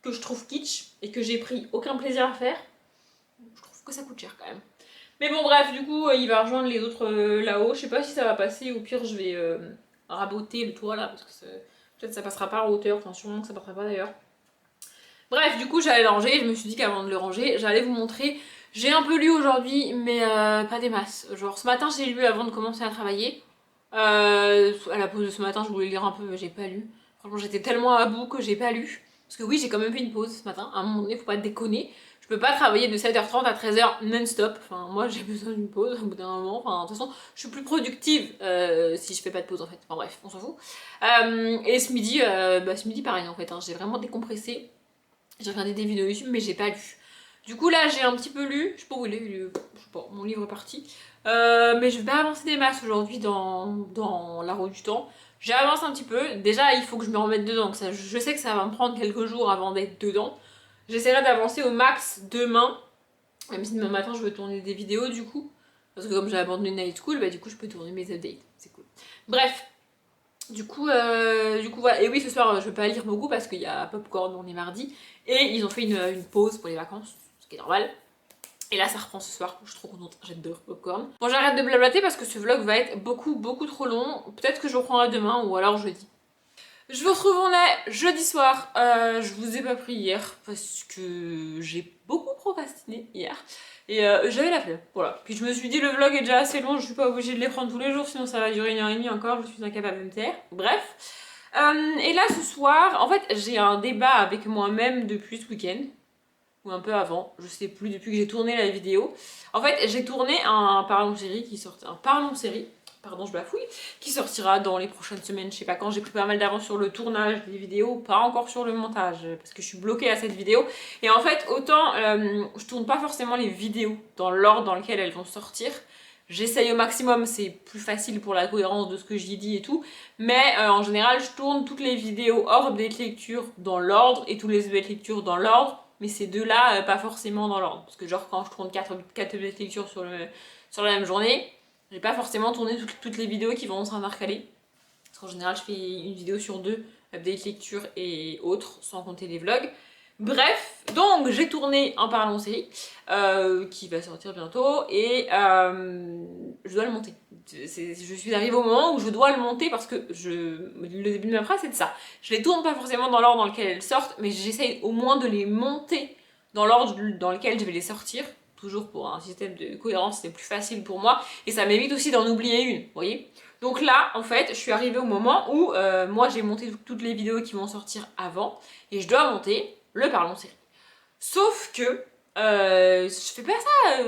que je trouve kitsch et que j'ai pris aucun plaisir à faire, je trouve que ça coûte cher quand même. Mais bon bref, du coup il va rejoindre les autres là-haut, je sais pas si ça va passer, au pire je vais raboter le toit là, parce que peut-être ça passera pas en hauteur, enfin sûrement que ça passera pas d'ailleurs. Bref, du coup j'allais le ranger, je me suis dit qu'avant de le ranger, j'allais vous montrer. J'ai un peu lu aujourd'hui, mais pas des masses. Genre ce matin j'ai lu avant de commencer à travailler. À la pause de ce matin, je voulais lire un peu, mais j'ai pas lu. Franchement, j'étais tellement à bout que j'ai pas lu. Parce que oui, j'ai quand même fait une pause ce matin. À un moment donné, faut pas déconner. Je peux pas travailler de 7h30 à 13h non-stop. Enfin, moi, j'ai besoin d'une pause au bout d'un moment. Enfin, de toute façon, je suis plus productive si je fais pas de pause en fait. Enfin bref, on s'en fout. Et ce midi pareil en fait. Hein. J'ai vraiment décompressé. J'ai regardé des vidéos YouTube, mais j'ai pas lu. Du coup, là, j'ai un petit peu lu. Je sais pas où il est, je sais pas, mon livre est parti. Mais je vais pas avancer des masses aujourd'hui dans la roue du temps. J'avance un petit peu. Déjà, il faut que je me remette dedans. Que ça, je sais que ça va me prendre quelques jours avant d'être dedans. J'essaierai d'avancer au max demain. Même si demain matin, je veux tourner des vidéos du coup. Parce que comme j'ai abandonné Night School, bah du coup, je peux tourner mes updates. C'est cool. Bref. Du coup, voilà. Et oui, ce soir, je vais pas lire beaucoup parce qu'il y a Popcorn, on est mardi. Et ils ont fait une pause pour les vacances, ce qui est normal. Et là, ça reprend ce soir. Je suis trop contente. J'adore Popcorn. Bon, j'arrête de blablater parce que ce vlog va être beaucoup trop long. Peut-être que je reprendrai demain ou alors jeudi. Je vous retrouve, on est jeudi soir. Je vous ai pas pris hier parce que j'ai beaucoup procrastiné hier. Et j'avais la flemme, voilà. Puis je me suis dit, le vlog est déjà assez long, je suis pas obligée de les prendre tous les jours, sinon ça va durer 1h30 encore, je suis incapable de me taire. Bref. Et là, ce soir, en fait, j'ai un débat avec moi-même depuis ce week-end. Ou un peu avant, je sais plus, depuis que j'ai tourné la vidéo. En fait, j'ai tourné un Parlons série qui sort, un Parlons série, pardon, je bafouille, qui sortira dans les prochaines semaines, je sais pas quand. J'ai pris pas mal d'avance sur le tournage des vidéos, pas encore sur le montage, parce que je suis bloquée à cette vidéo. Et en fait, autant je tourne pas forcément les vidéos dans l'ordre dans lequel elles vont sortir. J'essaye au maximum, c'est plus facile pour la cohérence de ce que j'y dis et tout. Mais en général, je tourne toutes les vidéos hors update lecture dans l'ordre et tous les update lecture dans l'ordre. Mais ces deux-là, pas forcément dans l'ordre. Parce que genre quand je tourne 4 update lecture sur la même journée, j'ai pas forcément tourné toutes les vidéos qui vont s'intercaler. Parce qu'en général, je fais une vidéo sur 2, update lecture et autres, sans compter les vlogs. Bref, donc j'ai tourné un Parlons série qui va sortir bientôt et je dois le monter. Je suis arrivée au moment où je dois le monter parce que le début de ma phrase c'est de ça. Je les tourne pas forcément dans l'ordre dans lequel elles sortent, mais j'essaye au moins de les monter dans l'ordre dans lequel je vais les sortir. Toujours pour un système de cohérence, c'est plus facile pour moi et ça m'évite aussi d'en oublier une, vous voyez. Donc là, en fait, je suis arrivée au moment où moi j'ai monté toutes les vidéos qui vont sortir avant et je dois monter le Parlons série. Sauf que je fais pas ça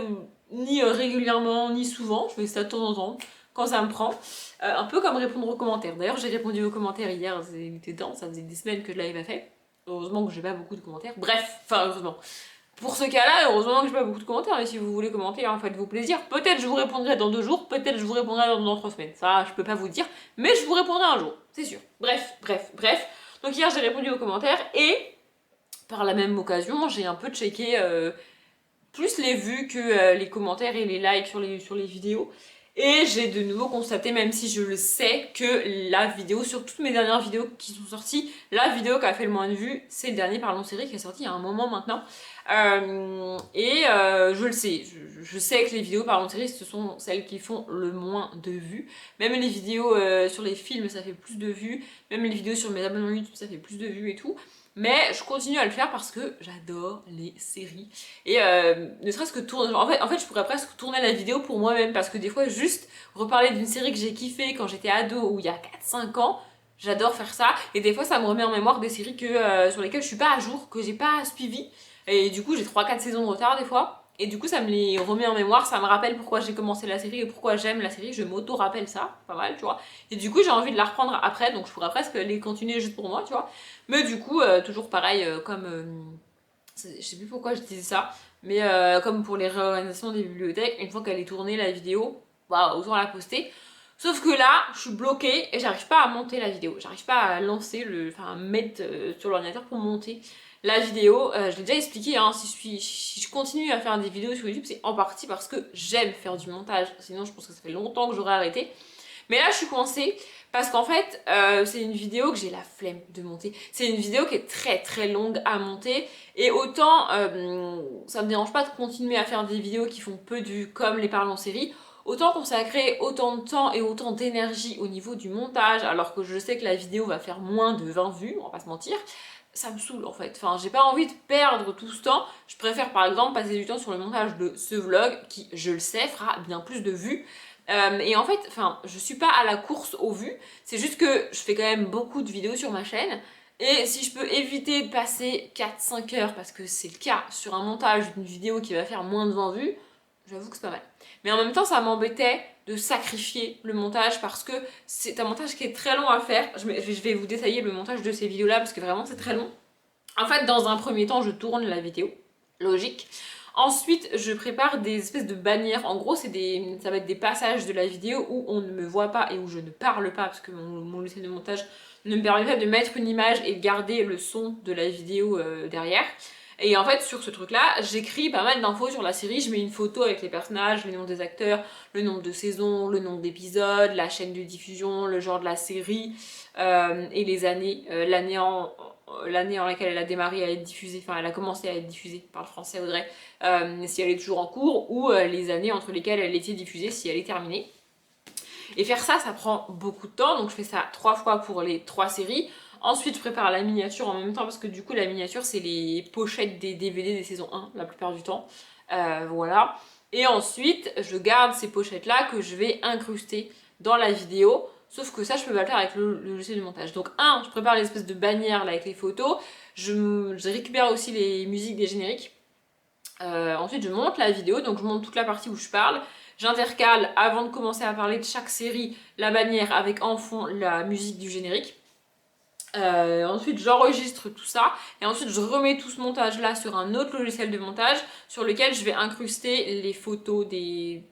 ni régulièrement ni souvent, je fais ça de temps en temps quand ça me prend. Un peu comme répondre aux commentaires. D'ailleurs, j'ai répondu aux commentaires hier, c'était temps, ça faisait des semaines que je l'avais pas fait. Heureusement que j'ai pas beaucoup de commentaires. Bref, enfin heureusement. Pour ce cas-là, heureusement que j'ai pas beaucoup de commentaires, mais si vous voulez commenter, hein, faites-vous plaisir. Peut-être je vous répondrai dans 2 jours, peut-être je vous répondrai dans 3 semaines. Ça, je peux pas vous dire, mais je vous répondrai un jour, c'est sûr. Bref. Donc hier, j'ai répondu aux commentaires et par la même occasion, j'ai un peu checké plus les vues que les commentaires et les likes sur les vidéos. Et j'ai de nouveau constaté, même si je le sais, que la vidéo, sur toutes mes dernières vidéos qui sont sorties, la vidéo qui a fait le moins de vues, c'est le dernier Parlons série qui est sorti il y a un moment maintenant. Je le sais, je sais que les vidéos Parlons série, ce sont celles qui font le moins de vues. Même les vidéos sur les films, ça fait plus de vues. Même les vidéos sur mes abonnements YouTube, ça fait plus de vues et tout. Mais je continue à le faire parce que j'adore les séries. Et ne serait-ce que tourner... En fait, je pourrais presque tourner la vidéo pour moi-même parce que des fois, juste reparler d'une série que j'ai kiffé quand j'étais ado ou il y a 4-5 ans, j'adore faire ça. Et des fois, ça me remet en mémoire des séries sur lesquelles je suis pas à jour, que j'ai pas suivi. Et du coup, j'ai 3-4 saisons de retard des fois. Et du coup, ça me les remet en mémoire, ça me rappelle pourquoi j'ai commencé la série et pourquoi j'aime la série. Je m'auto-rappelle ça, pas mal, tu vois. Et du coup, j'ai envie de la reprendre après, donc je pourrais presque les continuer juste pour moi, tu vois. Mais du coup, toujours pareil, je sais plus pourquoi je disais ça, mais comme pour les réorganisations des bibliothèques, une fois qu'elle est tournée la vidéo, bah, autant la poster. Sauf que là, je suis bloquée et j'arrive pas à monter la vidéo. J'arrive pas à lancer à mettre sur l'ordinateur pour monter la vidéo. Je l'ai déjà expliqué, hein, si je continue à faire des vidéos sur YouTube, c'est en partie parce que j'aime faire du montage. Sinon, je pense que ça fait longtemps que j'aurais arrêté. Mais là, je suis coincée Parce qu'en fait, c'est une vidéo que j'ai la flemme de monter. C'est une vidéo qui est très très longue à monter. Et autant, ça me dérange pas de continuer à faire des vidéos qui font peu de vues comme les parlons séries, autant consacrer autant de temps et autant d'énergie au niveau du montage, alors que je sais que la vidéo va faire moins de 20 vues, on va pas se mentir, ça me saoule en fait. Enfin, j'ai pas envie de perdre tout ce temps. Je préfère par exemple passer du temps sur le montage de ce vlog qui, je le sais, fera bien plus de vues. Et en fait, enfin, je suis pas à la course aux vues, c'est juste que je fais quand même beaucoup de vidéos sur ma chaîne. Et si je peux éviter de passer 4-5 heures, parce que c'est le cas, sur un montage d'une vidéo qui va faire moins de 20 vues, j'avoue que c'est pas mal. Mais en même temps, ça m'embêtait de sacrifier le montage parce que c'est un montage qui est très long à faire. Je vais vous détailler le montage de ces vidéos-là parce que vraiment c'est très long. En fait, dans un premier temps, je tourne la vidéo, logique. Ensuite, je prépare des espèces de bannières. En gros, ça va être des passages de la vidéo où on ne me voit pas et où je ne parle pas parce que mon logiciel de montage ne me permet pas de mettre une image et de garder le son de la vidéo derrière. Et en fait, sur ce truc-là, j'écris pas mal d'infos sur la série. Je mets une photo avec les personnages, les noms des acteurs, le nombre de saisons, le nombre d'épisodes, la chaîne de diffusion, le genre de la série et les années, l'année en laquelle elle a démarré à être diffusée, enfin elle a commencé à être diffusée par le français Audrey, si elle est toujours en cours, ou les années entre lesquelles elle était diffusée si elle est terminée. Et faire ça, ça prend beaucoup de temps, donc je fais ça 3 fois pour les 3 séries. Ensuite, je prépare la miniature en même temps parce que du coup, la miniature, c'est les pochettes des DVD des saisons 1 la plupart du temps. Voilà. Et ensuite, je garde ces pochettes-là que je vais incruster dans la vidéo. Sauf que ça, je peux pas le faire avec le logiciel de montage. Donc, je prépare l'espèce de bannière là avec les photos. Je récupère aussi les musiques des génériques. Ensuite, je monte la vidéo, donc je monte toute la partie où je parle. J'intercale, avant de commencer à parler de chaque série, la bannière avec en fond la musique du générique. Ensuite, j'enregistre tout ça et ensuite je remets tout ce montage là sur un autre logiciel de montage sur lequel je vais incruster les photos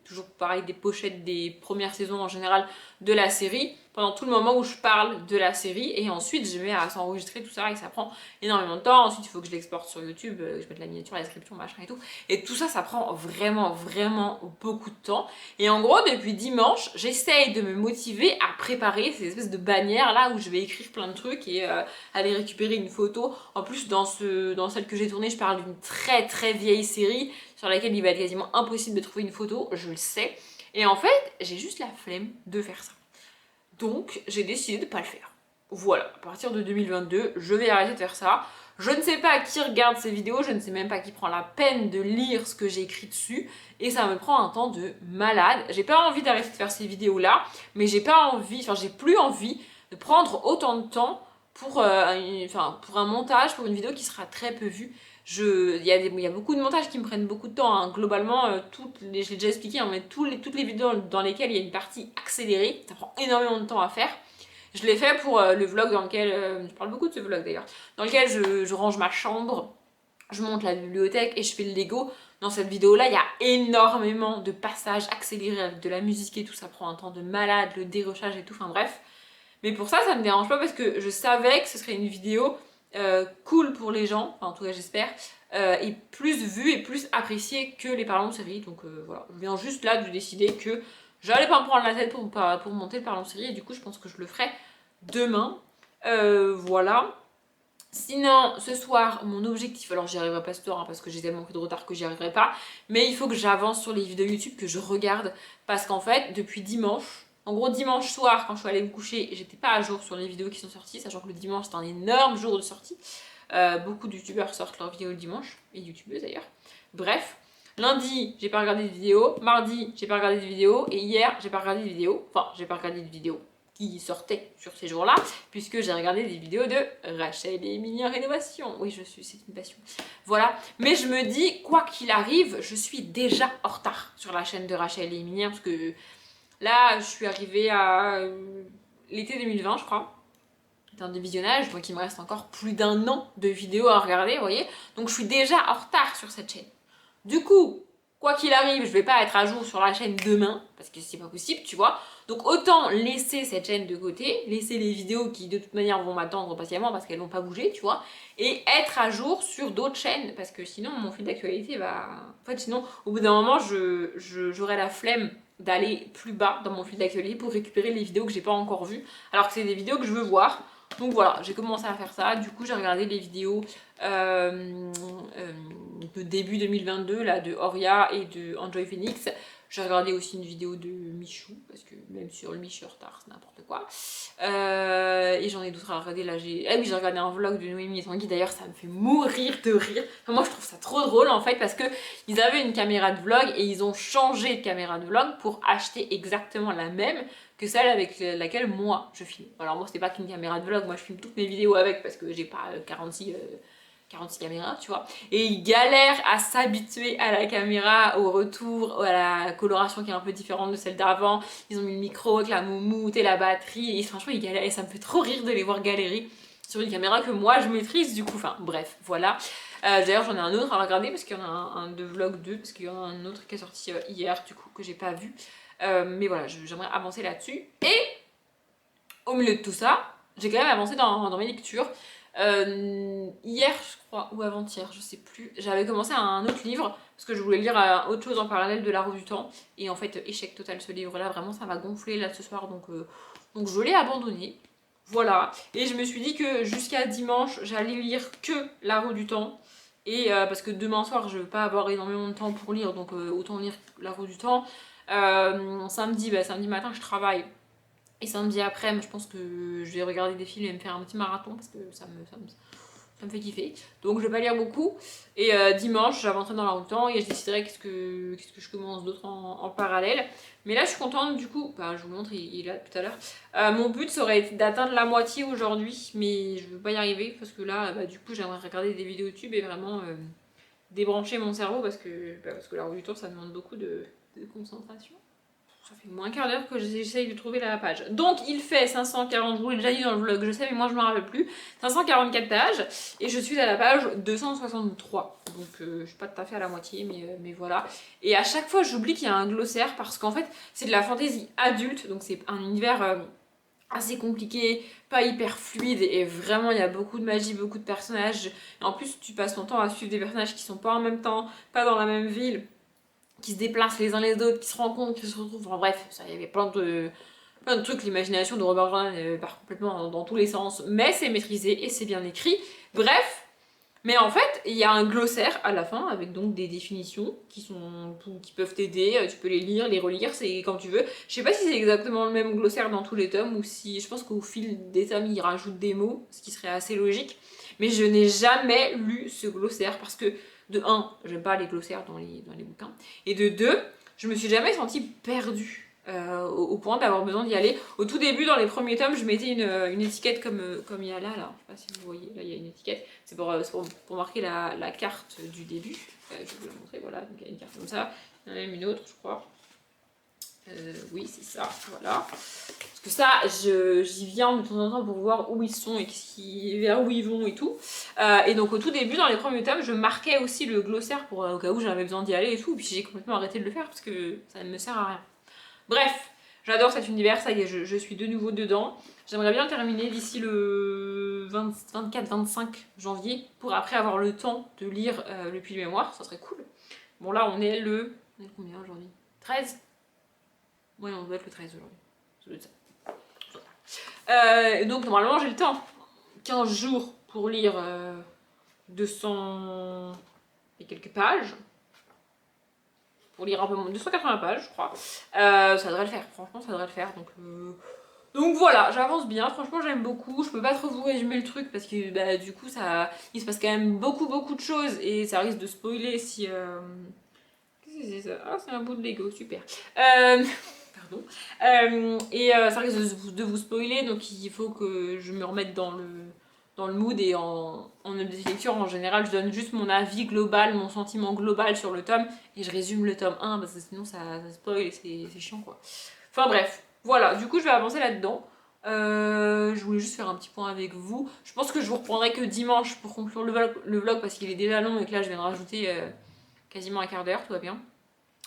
toujours pareil, des pochettes des premières saisons en général de la série pendant tout le moment où je parle de la série, et ensuite je mets à s'enregistrer tout ça et ça prend énormément de temps. Ensuite il faut que je l'exporte sur YouTube, je mette la miniature, la description, machin et tout, et tout ça, ça prend vraiment beaucoup de temps. Et en gros, depuis dimanche, j'essaye de me motiver à préparer ces espèces de bannières là où je vais écrire plein de trucs et aller récupérer une photo. En plus, dans celle que j'ai tournée, je parle d'une très vieille série sur laquelle il va être quasiment impossible de trouver une photo, je le sais. Et en fait, j'ai juste la flemme de faire ça. Donc, j'ai décidé de pas le faire. Voilà, à partir de 2022, je vais arrêter de faire ça. Je ne sais pas qui regarde ces vidéos, je ne sais même pas qui prend la peine de lire ce que j'ai écrit dessus, et ça me prend un temps de malade. J'ai pas envie d'arrêter de faire ces vidéos-là, mais j'ai plus envie de prendre autant de temps pour un montage, pour une vidéo qui sera très peu vue. Il y a beaucoup de montages qui me prennent beaucoup de temps, hein. Globalement, je l'ai déjà expliqué, hein, mais toutes les vidéos dans lesquelles il y a une partie accélérée, ça prend énormément de temps à faire. Je l'ai fait pour le vlog dans lequel, je parle beaucoup de ce vlog d'ailleurs, dans lequel je range ma chambre, je monte la bibliothèque et je fais le Lego. Dans cette vidéo-là, il y a énormément de passages accélérés avec de la musique et tout, ça prend un temps de malade, le dérochage et tout, enfin bref. Mais pour ça, ça me dérange pas parce que je savais que ce serait une vidéo cool pour les gens, enfin en tout cas j'espère, et plus vue et plus appréciée que les parlons de série. Donc voilà, je viens juste là de décider que j'allais pas me prendre la tête pour monter le parlons de série, et du coup je pense que je le ferai demain. Voilà. Sinon, ce soir, mon objectif, alors j'y arriverai pas ce soir hein, parce que j'ai tellement pris de retard que j'y arriverai pas, mais il faut que j'avance sur les vidéos YouTube que je regarde, parce qu'en fait, depuis dimanche, en gros dimanche soir, quand je suis allée me coucher, j'étais pas à jour sur les vidéos qui sont sorties, sachant que le dimanche c'est un énorme jour de sortie. Beaucoup de youtubeurs sortent leurs vidéos le dimanche, et youtubeuses d'ailleurs. Bref, lundi, j'ai pas regardé de vidéos, mardi, j'ai pas regardé de vidéos, et hier, j'ai pas regardé de vidéos, enfin, j'ai pas regardé de vidéos qui sortaient sur ces jours-là, puisque j'ai regardé des vidéos de Rachel et Émilie en rénovation. Oui, c'est une passion. Voilà, mais je me dis, quoi qu'il arrive, je suis déjà en retard sur la chaîne de Rachel et Émilie, parce que là, je suis arrivée à l'été 2020, je crois, en termes de visionnage, donc il me reste encore plus d'un an de vidéos à regarder, vous voyez. Donc je suis déjà en retard sur cette chaîne. Du coup, quoi qu'il arrive, je vais pas être à jour sur la chaîne demain, parce que c'est pas possible, tu vois. Donc autant laisser cette chaîne de côté, laisser les vidéos qui de toute manière vont m'attendre patiemment parce qu'elles n'ont pas bougé, tu vois, et être à jour sur d'autres chaînes, parce que sinon mon fil d'actualité va... En fait sinon, au bout d'un moment, j'aurai la flemme d'aller plus bas dans mon fil d'actualité pour récupérer les vidéos que j'ai pas encore vues, alors que c'est des vidéos que je veux voir. Donc voilà, j'ai commencé à faire ça. Du coup, j'ai regardé les vidéos de début 2022, là, de Oria et de Enjoy Phoenix. J'ai regardé aussi une vidéo de Michou, parce que même sur le Mich, je suis en retard, c'est n'importe quoi. Et j'en ai d'autres à regarder. Là, ah oui, j'ai regardé un vlog de Noémie et Tanguy. D'ailleurs, ça me fait mourir de rire. Enfin, moi, je trouve ça trop drôle en fait, parce que ils avaient une caméra de vlog et ils ont changé de caméra de vlog pour acheter exactement la même que celle avec laquelle moi je filme. Alors, moi, c'était pas qu'une caméra de vlog, moi je filme toutes mes vidéos avec parce que j'ai pas 46 caméras, tu vois. Et ils galèrent à s'habituer à la caméra, au retour, à la coloration qui est un peu différente de celle d'avant. Ils ont mis le micro avec la moumoute et la batterie. Et franchement, ils galèrent. Et ça me fait trop rire de les voir galérer sur une caméra que moi je maîtrise du coup. Enfin, bref, voilà. D'ailleurs, j'en ai un autre à regarder parce qu'il y en a un de vlog 2, parce qu'il y en a un autre qui est sorti hier, du coup, que j'ai pas vu. Mais voilà, j'aimerais avancer là-dessus. Et au milieu de tout ça, j'ai quand même avancé dans mes lectures. Hier, je crois, ou avant-hier, je sais plus, j'avais commencé un autre livre parce que je voulais lire autre chose en parallèle de La Roue du Temps. Et en fait, échec total ce livre-là, vraiment ça m'a gonflé là ce soir, donc je l'ai abandonné. Voilà. Et je me suis dit que jusqu'à dimanche, j'allais lire que La Roue du Temps. Et parce que demain soir, je vais pas avoir énormément de temps pour lire, donc autant lire La Roue du Temps. Samedi matin, je travaille. Et samedi après, je pense que je vais regarder des films et me faire un petit marathon parce que ça me fait kiffer. Donc je vais pas lire beaucoup. Et dimanche, j'avancerai dans la route temps et je déciderai qu'est-ce que je commence d'autre en parallèle. Mais là, je suis contente du coup. Bah, je vous montre, il est là tout à l'heure. Mon but serait été d'atteindre la moitié aujourd'hui, mais je veux pas y arriver parce que là, bah, du coup, j'aimerais regarder des vidéos YouTube et vraiment débrancher mon cerveau parce que la route du temps, ça demande beaucoup de concentration. Ça fait moins quart d'heure que j'essaye de trouver la page. Donc il fait 540, je vous l'ai déjà dit dans le vlog, je sais, mais moi je me rappelle plus. 544 pages et je suis à la page 263. Donc je suis pas tout à fait à la moitié, mais voilà. Et à chaque fois j'oublie qu'il y a un glossaire parce qu'en fait c'est de la fantaisie adulte, donc c'est un univers assez compliqué, pas hyper fluide et vraiment il y a beaucoup de magie, beaucoup de personnages. Et en plus tu passes ton temps à suivre des personnages qui sont pas en même temps, pas dans la même ville, qui se déplacent les uns les autres, qui se rencontrent, qui se retrouvent. Enfin bref, ça, il y avait plein de trucs. L'imagination de Robert Jordan part complètement dans tous les sens, mais c'est maîtrisé et c'est bien écrit. Bref, mais en fait, il y a un glossaire à la fin avec donc des définitions qui peuvent t'aider. Tu peux les lire, les relire, c'est quand tu veux. Je sais pas si c'est exactement le même glossaire dans tous les tomes ou si je pense qu'au fil des tomes, ils rajoutent des mots, ce qui serait assez logique. Mais je n'ai jamais lu ce glossaire parce que de 1, j'aime pas les glossaires dans les bouquins. Et de 2, je me suis jamais sentie perdue au point d'avoir besoin d'y aller. Au tout début, dans les premiers tomes, je mettais une étiquette comme il y a là. Je sais pas si vous voyez, là il y a une étiquette. C'est pour marquer la carte du début. Je vais vous la montrer, voilà. Donc il y a une carte comme ça. Il y en a même une autre, je crois. Oui, c'est ça, voilà. Parce que ça, j'y viens de temps en temps pour voir où ils sont et vers où ils vont et tout. Et donc au tout début, dans les premiers tomes, je marquais aussi le glossaire pour au cas où j'avais besoin d'y aller et tout. Puis j'ai complètement arrêté de le faire parce que ça ne me sert à rien. Bref, j'adore cet univers, ça y est, je suis de nouveau dedans. J'aimerais bien le terminer d'ici le 24-25 janvier pour après avoir le temps de lire le Puits de mémoire, ça serait cool. Bon là, on est combien aujourd'hui 13. Ouais, on doit être le 13 aujourd'hui. Donc normalement j'ai le temps. 15 jours pour lire 200 et quelques pages. Pour lire un peu moins, 280 pages je crois. Ça devrait le faire, franchement ça devrait le faire. Donc voilà, j'avance bien, franchement j'aime beaucoup. Je peux pas trop vous résumer le truc parce que bah, du coup il se passe quand même beaucoup de choses et ça risque de spoiler si... Qu'est-ce que c'est ça? Ah c'est un bout de Lego, super. Pardon. Ça risque de vous spoiler, donc il faut que je me remette dans le mood et en lecture en général, je donne juste mon avis global, mon sentiment global sur le tome et je résume le tome 1 parce que sinon ça spoil et c'est chiant quoi. Enfin bref, voilà, du coup je vais avancer là-dedans. Je voulais juste faire un petit point avec vous. Je pense que je vous reprendrai que dimanche pour conclure le vlog parce qu'il est déjà long et que là je viens de rajouter quasiment un quart d'heure, tout va bien.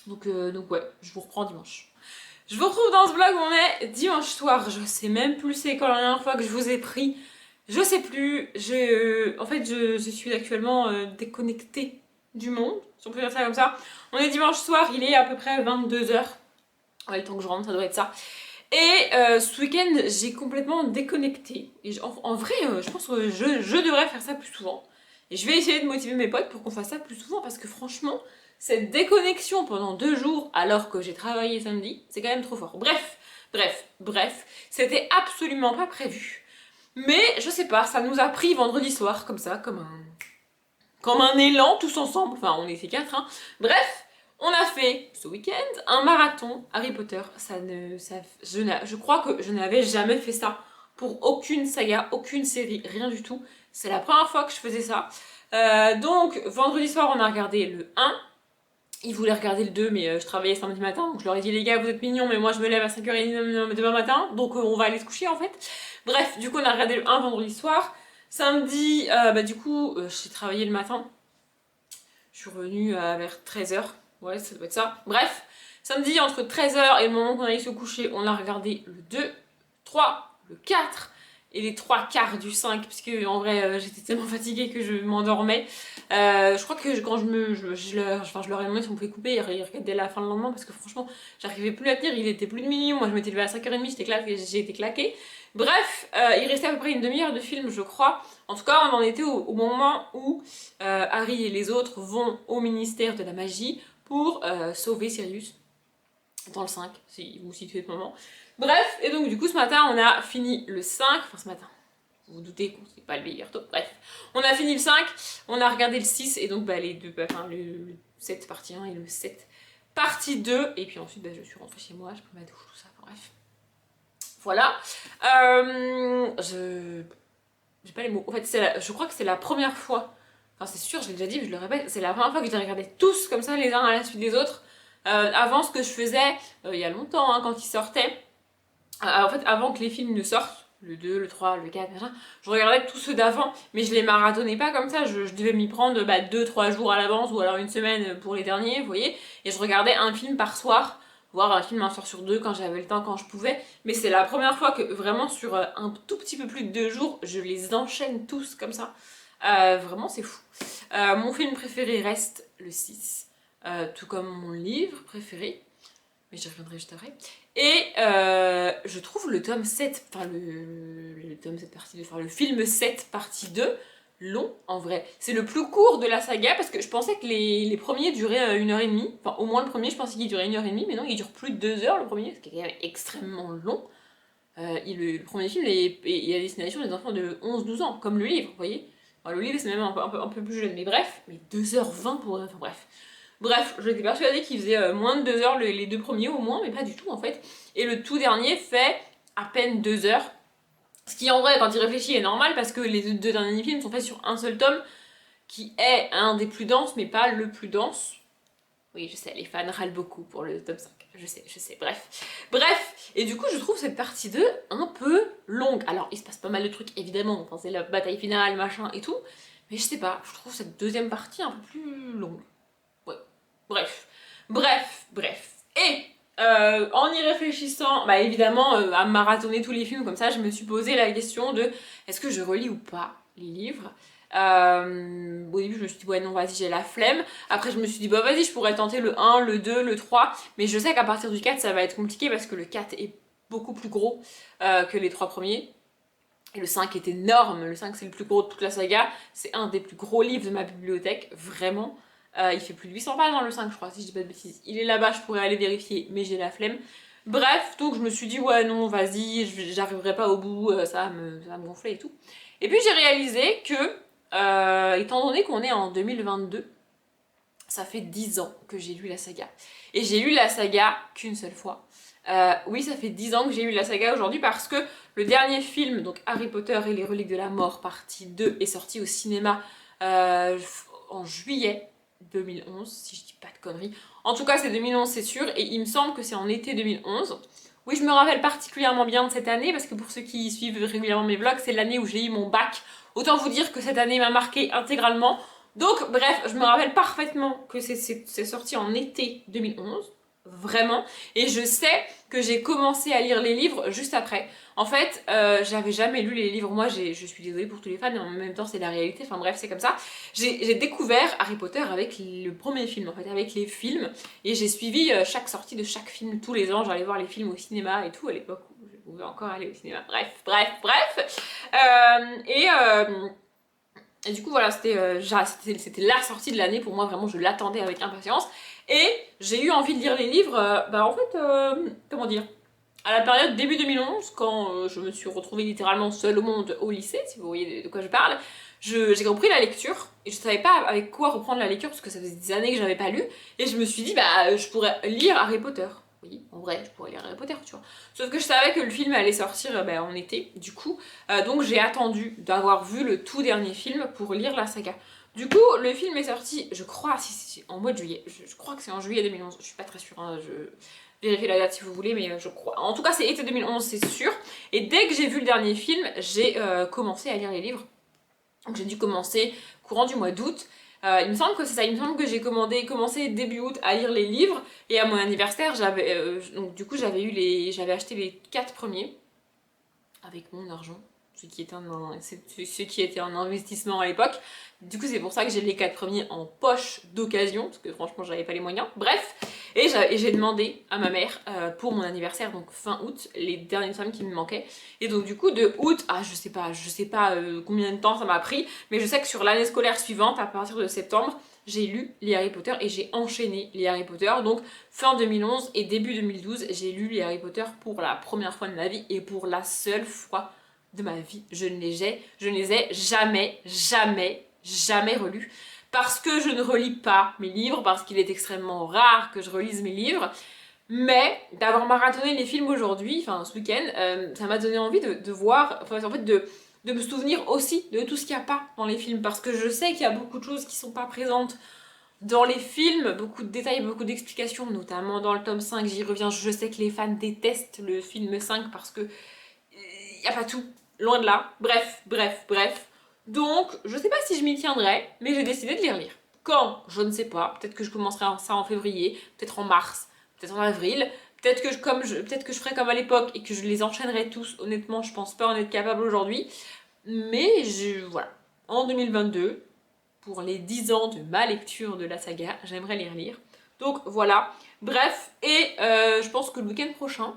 Donc ouais, je vous reprends dimanche. Je vous retrouve dans ce vlog où on est dimanche soir. Je sais même plus c'est quand la dernière fois que je vous ai pris. Je sais plus. En fait, je suis actuellement déconnectée du monde, si on peut dire ça comme ça. On est dimanche soir, il est à peu près 22h. Ouais, le temps que je rentre, ça doit être ça. Et ce week-end, j'ai complètement déconnecté. Et en vrai, je pense que je devrais faire ça plus souvent. Et je vais essayer de motiver mes potes pour qu'on fasse ça plus souvent parce que franchement, cette déconnexion pendant 2 jours alors que j'ai travaillé samedi, c'est quand même trop fort. Bref, c'était absolument pas prévu. Mais je sais pas, ça nous a pris vendredi soir comme ça, comme un élan tous ensemble. Enfin, on était 4, hein. Bref, on a fait ce week-end un marathon Harry Potter. Je crois que je n'avais jamais fait ça pour aucune saga, aucune série, rien du tout. C'est la première fois que je faisais ça. Donc, vendredi soir, on a regardé le 1. Ils voulaient regarder le 2, mais je travaillais samedi matin. Donc, je leur ai dit, les gars, vous êtes mignons, mais moi, je me lève à 5h30 demain matin. Donc, on va aller se coucher, en fait. Bref, du coup, on a regardé le 1 vendredi soir. Samedi, du coup, j'ai travaillé le matin. Je suis revenue vers 13h. Ouais, ça doit être ça. Bref, samedi, entre 13h et le moment qu'on allait se coucher, on a regardé le 2, 3, le 4 et les 3 quarts du 5, parce que en vrai, j'étais tellement fatiguée que je m'endormais. Je crois que quand je leur ai demandé si on pouvait couper, ils regardaient la fin le lendemain, parce que franchement, j'arrivais plus à tenir, il était plus de minuit, moi je m'étais levée à 5h30, j'ai été claquée. Bref, il restait à peu près une demi-heure de film, je crois. En tout cas, on en était au moment où Harry et les autres vont au ministère de la magie pour sauver Sirius. Dans le 5, si vous vous situez ce moment. Bref, et donc du coup ce matin on a fini le 5, enfin ce matin, vous vous doutez qu'on s'est pas levé hier tôt, bref. On a fini le 5, on a regardé le 6 et donc les deux, le 7 partie 1 et le 7 partie 2. Et puis ensuite je suis rentrée chez moi, j'ai pris ma douche, tout ça, enfin, bref. Voilà. J'ai pas les mots. En fait, je crois que c'est la première fois, enfin c'est sûr, je l'ai déjà dit, mais je le répète, c'est la première fois que je les regardais tous comme ça, les uns à la suite des autres. Avant, ce que je faisais, il y a longtemps, hein, quand ils sortaient, en fait, avant que les films ne sortent, le 2, le 3, le 4, machin, je regardais tous ceux d'avant, mais je les marathonnais pas comme ça, je devais m'y prendre 2-3 jours à l'avance, ou alors une semaine pour les derniers, vous voyez, et je regardais un film par soir, voire un film un soir sur deux quand j'avais le temps, quand je pouvais, mais c'est la première fois que vraiment sur un tout petit peu plus de 2 jours, je les enchaîne tous comme ça. Vraiment, c'est fou. Mon film préféré reste le 6. Tout comme mon livre préféré, mais j'y reviendrai juste après. Et je trouve le tome 7, enfin le tome 7 partie 2, enfin le film 7 partie 2, long en vrai. C'est le plus court de la saga parce que je pensais que les premiers duraient 1h30. Enfin, au moins le premier, je pensais qu'il durait 1h30, mais non, il dure plus de 2 heures le premier, ce qui est quand même extrêmement long. Le premier film est à destination des enfants de 11-12 ans, comme le livre, vous voyez. Enfin, le livre c'est même un peu plus jeune, mais bref, mais 2h20 pour. Enfin bref. Bref, j'étais persuadée qu'il faisait moins de 2 heures les deux premiers au moins, mais pas du tout en fait. Et le tout dernier fait à peine 2 heures. Ce qui en vrai, quand il réfléchit, est normal parce que les deux derniers films sont faits sur un seul tome qui est un des plus denses, mais pas le plus dense. Oui, je sais, les fans râlent beaucoup pour le tome 5. Je sais, bref. Et du coup, je trouve cette partie 2 un peu longue. Alors, il se passe pas mal de trucs, évidemment. Enfin, c'est la bataille finale, machin et tout. Mais je sais pas, je trouve cette deuxième partie un peu plus longue. Ouais. Bref. Et en y réfléchissant, évidemment, à marathonner tous les films comme ça, je me suis posé la question de est-ce que je relis ou pas les livres. Au début, je me suis dit, ouais, non, vas-y, j'ai la flemme. Après, je me suis dit, bah, vas-y, je pourrais tenter le 1, le 2, le 3. Mais je sais qu'à partir du 4, ça va être compliqué parce que le 4 est beaucoup plus gros que les 3 premiers. Et le 5 est énorme. Le 5, c'est le plus gros de toute la saga. C'est un des plus gros livres de ma bibliothèque, vraiment. Il fait plus de 800 pages dans le 5, je crois, si je dis pas de bêtises. Il est là-bas, je pourrais aller vérifier, mais j'ai la flemme. Bref, donc je me suis dit, ouais, non, vas-y, j'arriverai pas au bout, ça va me gonfler et tout. Et puis j'ai réalisé que, étant donné qu'on est en 2022, ça fait 10 ans que j'ai lu la saga. Et j'ai lu la saga qu'une seule fois. Oui, ça fait 10 ans que j'ai lu la saga aujourd'hui parce que le dernier film, donc Harry Potter et les Reliques de la Mort, partie 2, est sorti au cinéma en juillet 2011, si je dis pas de conneries. En tout cas, c'est 2011, c'est sûr, et il me semble que c'est en été 2011. Oui, je me rappelle particulièrement bien de cette année, parce que pour ceux qui suivent régulièrement mes vlogs, c'est l'année où j'ai eu mon bac. Autant vous dire que cette année m'a marqué intégralement. Donc, bref, je me rappelle parfaitement que c'est sorti en été 2011. vraiment. Et je sais que j'ai commencé à lire les livres juste après. En fait, j'avais jamais lu les livres. Moi, je suis désolée pour tous les fans, mais en même temps, c'est la réalité. Enfin bref, c'est comme ça. J'ai découvert Harry Potter avec le premier film, en fait, avec les films. Et j'ai suivi chaque sortie de chaque film tous les ans. J'allais voir les films au cinéma et tout, à l'époque où je pouvais encore aller au cinéma. Bref. Et du coup, voilà, c'était la sortie de l'année pour moi. Vraiment, je l'attendais avec impatience. Et j'ai eu envie de lire les livres, comment dire, à la période début 2011, quand je me suis retrouvée littéralement seule au monde au lycée, si vous voyez de quoi je parle, j'ai repris la lecture et je savais pas avec quoi reprendre la lecture parce que ça faisait des années que j'avais pas lu et je me suis dit je pourrais lire Harry Potter. Oui, en vrai, je pourrais lire Harry Potter, tu vois. Sauf que je savais que le film allait sortir en été, du coup, donc j'ai attendu d'avoir vu le tout dernier film pour lire la saga. Du coup, le film est sorti, je crois, si, en mois de juillet. Je crois que c'est en juillet 2011. Je suis pas très sûre, hein, vérifiez la date si vous voulez, mais je crois. En tout cas, c'est été 2011, c'est sûr. Et dès que j'ai vu le dernier film, j'ai commencé à lire les livres. Donc j'ai dû commencer courant du mois d'août. Il me semble que c'est ça, il me semble que j'ai commencé début août à lire les livres. Et à mon anniversaire, donc du coup, j'avais acheté les 4 premiers avec mon argent. Ce qui était un investissement à l'époque. Du coup, c'est pour ça que j'ai les 4 premiers en poche d'occasion, parce que franchement, j'avais pas les moyens. Bref, et j'ai demandé à ma mère pour mon anniversaire, donc fin août, les derniers sommes qui me manquaient. Et donc, du coup, de août à je sais pas combien de temps ça m'a pris, mais je sais que sur l'année scolaire suivante, à partir de septembre, j'ai lu les Harry Potter et j'ai enchaîné les Harry Potter. Donc, fin 2011 et début 2012, j'ai lu les Harry Potter pour la première fois de ma vie et pour la seule fois de ma vie. Je ne les ai jamais relus. Parce que je ne relis pas mes livres, parce qu'il est extrêmement rare que je relise mes livres. Mais d'avoir marathonné les films aujourd'hui, enfin ce week-end, ça m'a donné envie de voir, enfin en fait de me souvenir aussi de tout ce qu'il n'y a pas dans les films. Parce que je sais qu'il y a beaucoup de choses qui sont pas présentes dans les films, beaucoup de détails, beaucoup d'explications, notamment dans le tome 5, j'y reviens, je sais que les fans détestent le film 5 parce que il n'y a pas tout, loin de là. Bref. Donc, je sais pas si je m'y tiendrai, mais j'ai décidé de les relire. Quand? Je ne sais pas. Peut-être que je commencerai ça en février, peut-être en mars, peut-être en avril. Peut-être que je ferai comme à l'époque et que je les enchaînerai tous. Honnêtement, je pense pas en être capable aujourd'hui. Mais voilà. En 2022, pour les 10 ans de ma lecture de la saga, j'aimerais les relire. Donc voilà. Bref, et je pense que le week-end prochain,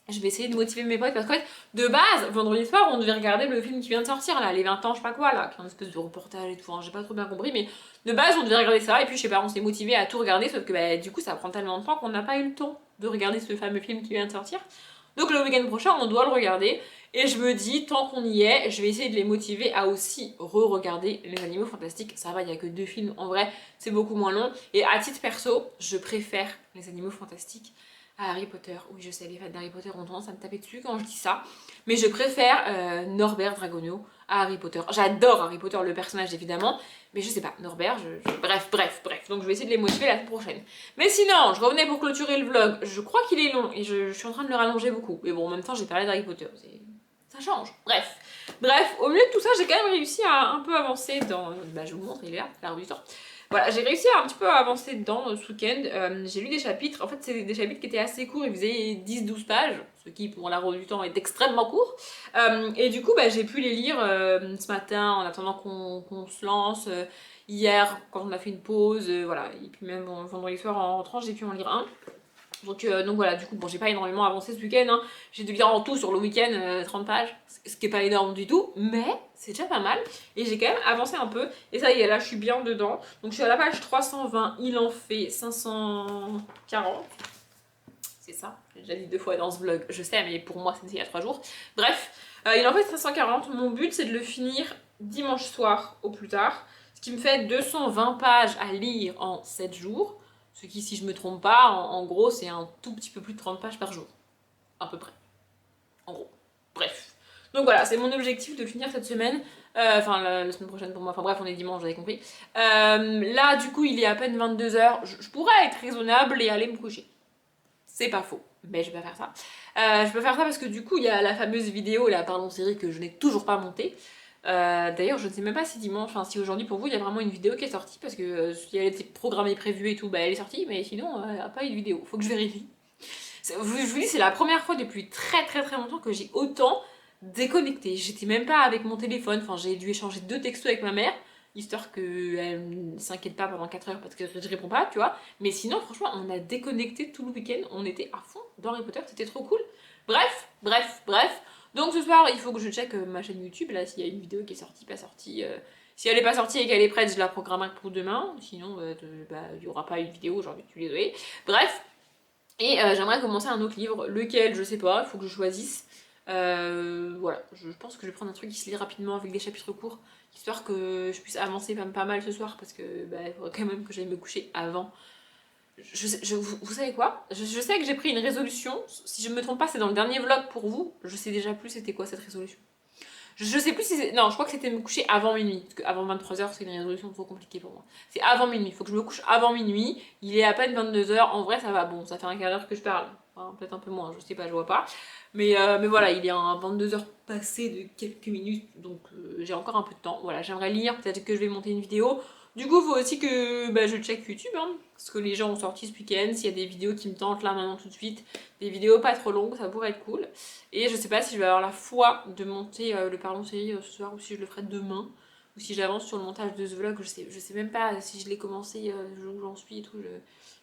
je vais essayer de motiver mes potes parce qu'en fait, de base, vendredi soir, on devait regarder le film qui vient de sortir là, les 20 ans, je sais pas quoi là, qui est un espèce de reportage et tout, hein, j'ai pas trop bien compris, mais de base, on devait regarder ça et puis je sais pas, on s'est motivé à tout regarder, sauf que du coup, ça prend tellement de temps qu'on n'a pas eu le temps de regarder ce fameux film qui vient de sortir. Donc le week-end prochain, on doit le regarder et je me dis, tant qu'on y est, je vais essayer de les motiver à aussi re-regarder les Animaux Fantastiques. Ça va, il y a que 2 films, en vrai, c'est beaucoup moins long. Et à titre perso, je préfère les Animaux Fantastiques à Harry Potter. Oui, je sais, les fans d'Harry Potter ont tendance à me taper dessus quand je dis ça. Mais je préfère Norbert Dragonio à Harry Potter. J'adore Harry Potter, le personnage évidemment. Mais je sais pas, Norbert, bref. Donc je vais essayer de les motiver la semaine prochaine. Mais sinon, je revenais pour clôturer le vlog. Je crois qu'il est long et je suis en train de le rallonger beaucoup. Mais bon, en même temps, j'ai parlé d'Harry Potter. Ça change. Bref, au milieu de tout ça, j'ai quand même réussi à un peu avancer dans... je vous montre, il est là, la rue du temps. Voilà, j'ai réussi à un petit peu avancer dedans ce week-end. J'ai lu des chapitres. En fait, c'est des chapitres qui étaient assez courts. Ils faisaient 10-12 pages, ce qui, pour la roue du temps, est extrêmement court. Et du coup, j'ai pu les lire ce matin en attendant qu'on se lance. Hier, quand on a fait une pause, voilà. Et puis même vendredi soir, en rentrant, j'ai pu en lire un. Donc voilà, du coup, bon, j'ai pas énormément avancé ce week-end, hein. J'ai dû lire en tout sur le week-end 30 pages, ce qui est pas énorme du tout, mais c'est déjà pas mal. Et j'ai quand même avancé un peu, et ça y est, là, je suis bien dedans. Donc je suis à la page 320, il en fait 540. C'est ça, j'ai déjà dit 2 fois dans ce vlog, je sais, mais pour moi, c'était il y a 3 jours. Bref, il en fait 540. Mon but, c'est de le finir dimanche soir au plus tard, ce qui me fait 220 pages à lire en 7 jours. Ce qui, si je me trompe pas, en gros, c'est un tout petit peu plus de 30 pages par jour. À peu près. En gros. Bref. Donc voilà, c'est mon objectif de finir cette semaine. Enfin, la semaine prochaine pour moi. Enfin bref, on est dimanche, vous avez compris. Là, du coup, il est à peine 22h. Je pourrais être raisonnable et aller me coucher. C'est pas faux. Mais je vais pas faire ça. Je peux faire ça parce que du coup, il y a la fameuse vidéo, la pardon série que je n'ai toujours pas montée. D'ailleurs, je ne sais même pas si dimanche, enfin si aujourd'hui pour vous il y a vraiment une vidéo qui est sortie parce que si elle était programmée, prévue et tout, bah elle est sortie, mais sinon il n'y a pas eu de vidéo. Faut que je vérifie. Je vous dis, c'est la première fois depuis très très très longtemps que j'ai autant déconnecté. J'étais même pas avec mon téléphone, enfin j'ai dû échanger 2 textos avec ma mère, histoire qu'elle ne s'inquiète pas pendant 4 heures parce que je réponds pas, tu vois. Mais sinon, franchement, on a déconnecté tout le week-end, on était à fond dans Harry Potter, c'était trop cool. Bref. Donc ce soir, il faut que je check ma chaîne YouTube, là, s'il y a une vidéo qui est sortie, pas sortie. Si elle est pas sortie et qu'elle est prête, je la programme pour demain. Sinon, il y aura pas une vidéo aujourd'hui, je suis désolée. Bref, et j'aimerais commencer un autre livre, lequel je sais pas, il faut que je choisisse. Voilà, je pense que je vais prendre un truc qui se lit rapidement avec des chapitres courts, histoire que je puisse avancer pas mal ce soir, parce que il faudrait quand même que j'aille me coucher avant. Vous savez quoi, je sais que j'ai pris une résolution, si je me trompe pas, c'est dans le dernier vlog pour vous, je sais déjà plus c'était quoi cette résolution. Je sais plus si c'est. Non, je crois que c'était me coucher avant minuit. Parce qu'avant 23h, c'est une résolution trop compliquée pour moi. C'est avant minuit. Il faut que je me couche avant minuit. Il est à peine 22h. En vrai, ça va. Bon, ça fait un quart d'heure que je parle. Enfin, peut-être un peu moins. Je sais pas, je vois pas. Mais voilà, il est à 22h passé de quelques minutes. Donc j'ai encore un peu de temps. Voilà, j'aimerais lire. Peut-être que je vais monter une vidéo. Du coup, il faut aussi que je check YouTube. Hein, ce que les gens ont sorti ce week-end. S'il y a des vidéos qui me tentent là maintenant tout de suite. Des vidéos pas trop longues, ça pourrait être cool. Et je sais pas si je vais avoir la foi de monter le Parlons série ce soir ou si je le ferai demain. Ou si j'avance sur le montage de ce vlog, je sais même pas si je l'ai commencé, où j'en suis et tout.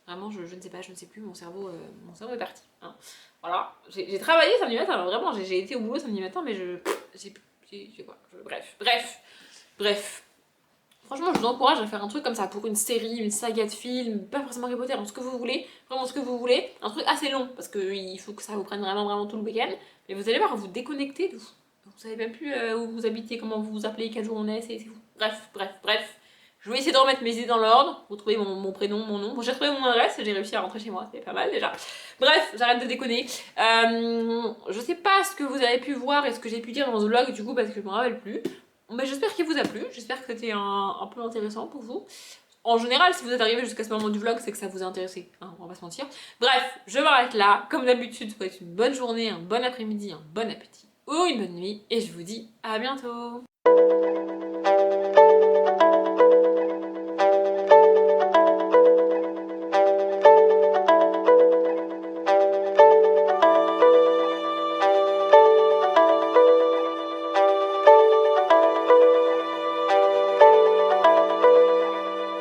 Vraiment, je ne sais pas, je ne sais plus, mon cerveau est parti. Hein. Voilà, j'ai travaillé samedi matin, vraiment, j'ai été au boulot samedi matin, mais j'ai quoi, bref. Franchement, je vous encourage à faire un truc comme ça pour une série, une saga de films, pas forcément Harry Potter, ce que vous voulez, vraiment ce que vous voulez. Un truc assez long, parce qu'il faut que ça vous prenne vraiment tout le week-end. Mais vous allez voir, vous déconnectez de vous. Vous savez même plus où vous habitez, comment vous vous appelez, quel jour on est, c'est fou. Bref. Je vais essayer de remettre mes idées dans l'ordre, vous trouvez mon prénom, mon nom. Bon, j'ai trouvé mon adresse, j'ai réussi à rentrer chez moi, c'est pas mal déjà. Bref, j'arrête de déconner. Je sais pas ce que vous avez pu voir et ce que j'ai pu dire dans ce vlog, du coup, parce que je me rappelle plus. Mais j'espère qu'il vous a plu, j'espère que c'était un peu intéressant pour vous. En général, si vous êtes arrivé jusqu'à ce moment du vlog, c'est que ça vous a intéressé, hein, on va pas se mentir. Bref, je m'arrête là. Comme d'habitude, je vous souhaite une bonne journée, un bon après-midi, un bon appétit ou une bonne nuit. Et je vous dis à bientôt.